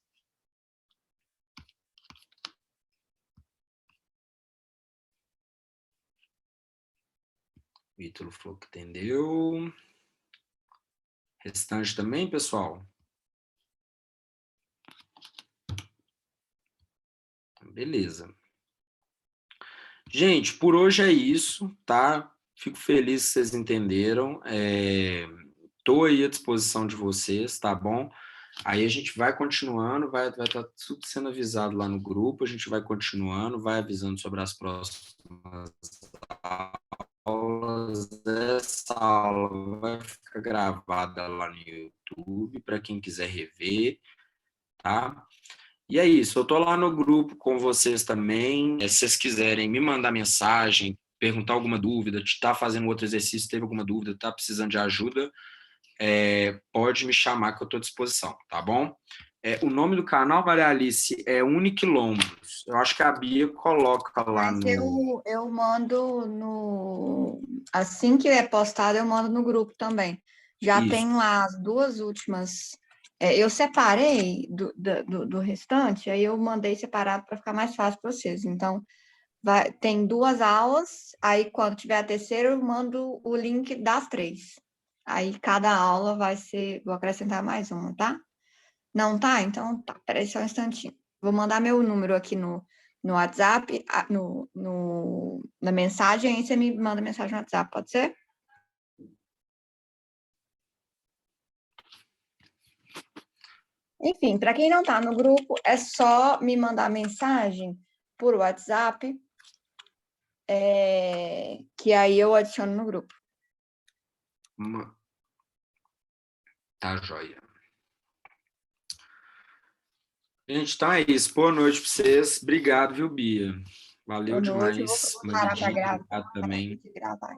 O Ítalo falou que entendeu. Restante também, pessoal? Beleza. Gente, por hoje é isso, tá? Fico feliz que vocês entenderam. Estou aí à disposição de vocês, tá bom? Aí a gente vai continuando, vai estar tudo sendo avisado lá no grupo, a gente vai continuando, vai avisando sobre as próximas aulas. Essa aula vai ficar gravada lá no YouTube, para quem quiser rever, tá? E é isso, eu estou lá no grupo com vocês também. Se vocês quiserem me mandar mensagem, perguntar alguma dúvida, está fazendo outro exercício, teve alguma dúvida, está precisando de ajuda, pode me chamar que eu estou à disposição, tá bom? O nome do canal, Maria Alice, é Uniquilombos. Eu acho que a Bia coloca lá Mas no... eu mando no. Assim que é postado, eu mando no grupo também. Já Isso. tem lá as duas últimas. Eu separei do restante, aí eu mandei separado para ficar mais fácil para vocês. Então, tem 2 aulas, aí quando tiver a terceira, eu mando o link das 3. Aí cada aula vai ser. Vou acrescentar mais uma, tá? Não tá? Então tá, peraí só um instantinho. Vou mandar meu número aqui no WhatsApp, na mensagem, aí você me manda mensagem no WhatsApp, pode ser? Enfim, para quem não tá no grupo, é só me mandar mensagem por WhatsApp, que aí eu adiciono no grupo. Tá, joia. Gente, então é isso. Boa noite para vocês. Obrigado, viu, Bia? Valeu Boa noite, eu demais. vou parar para Obrigado também. gravar aqui.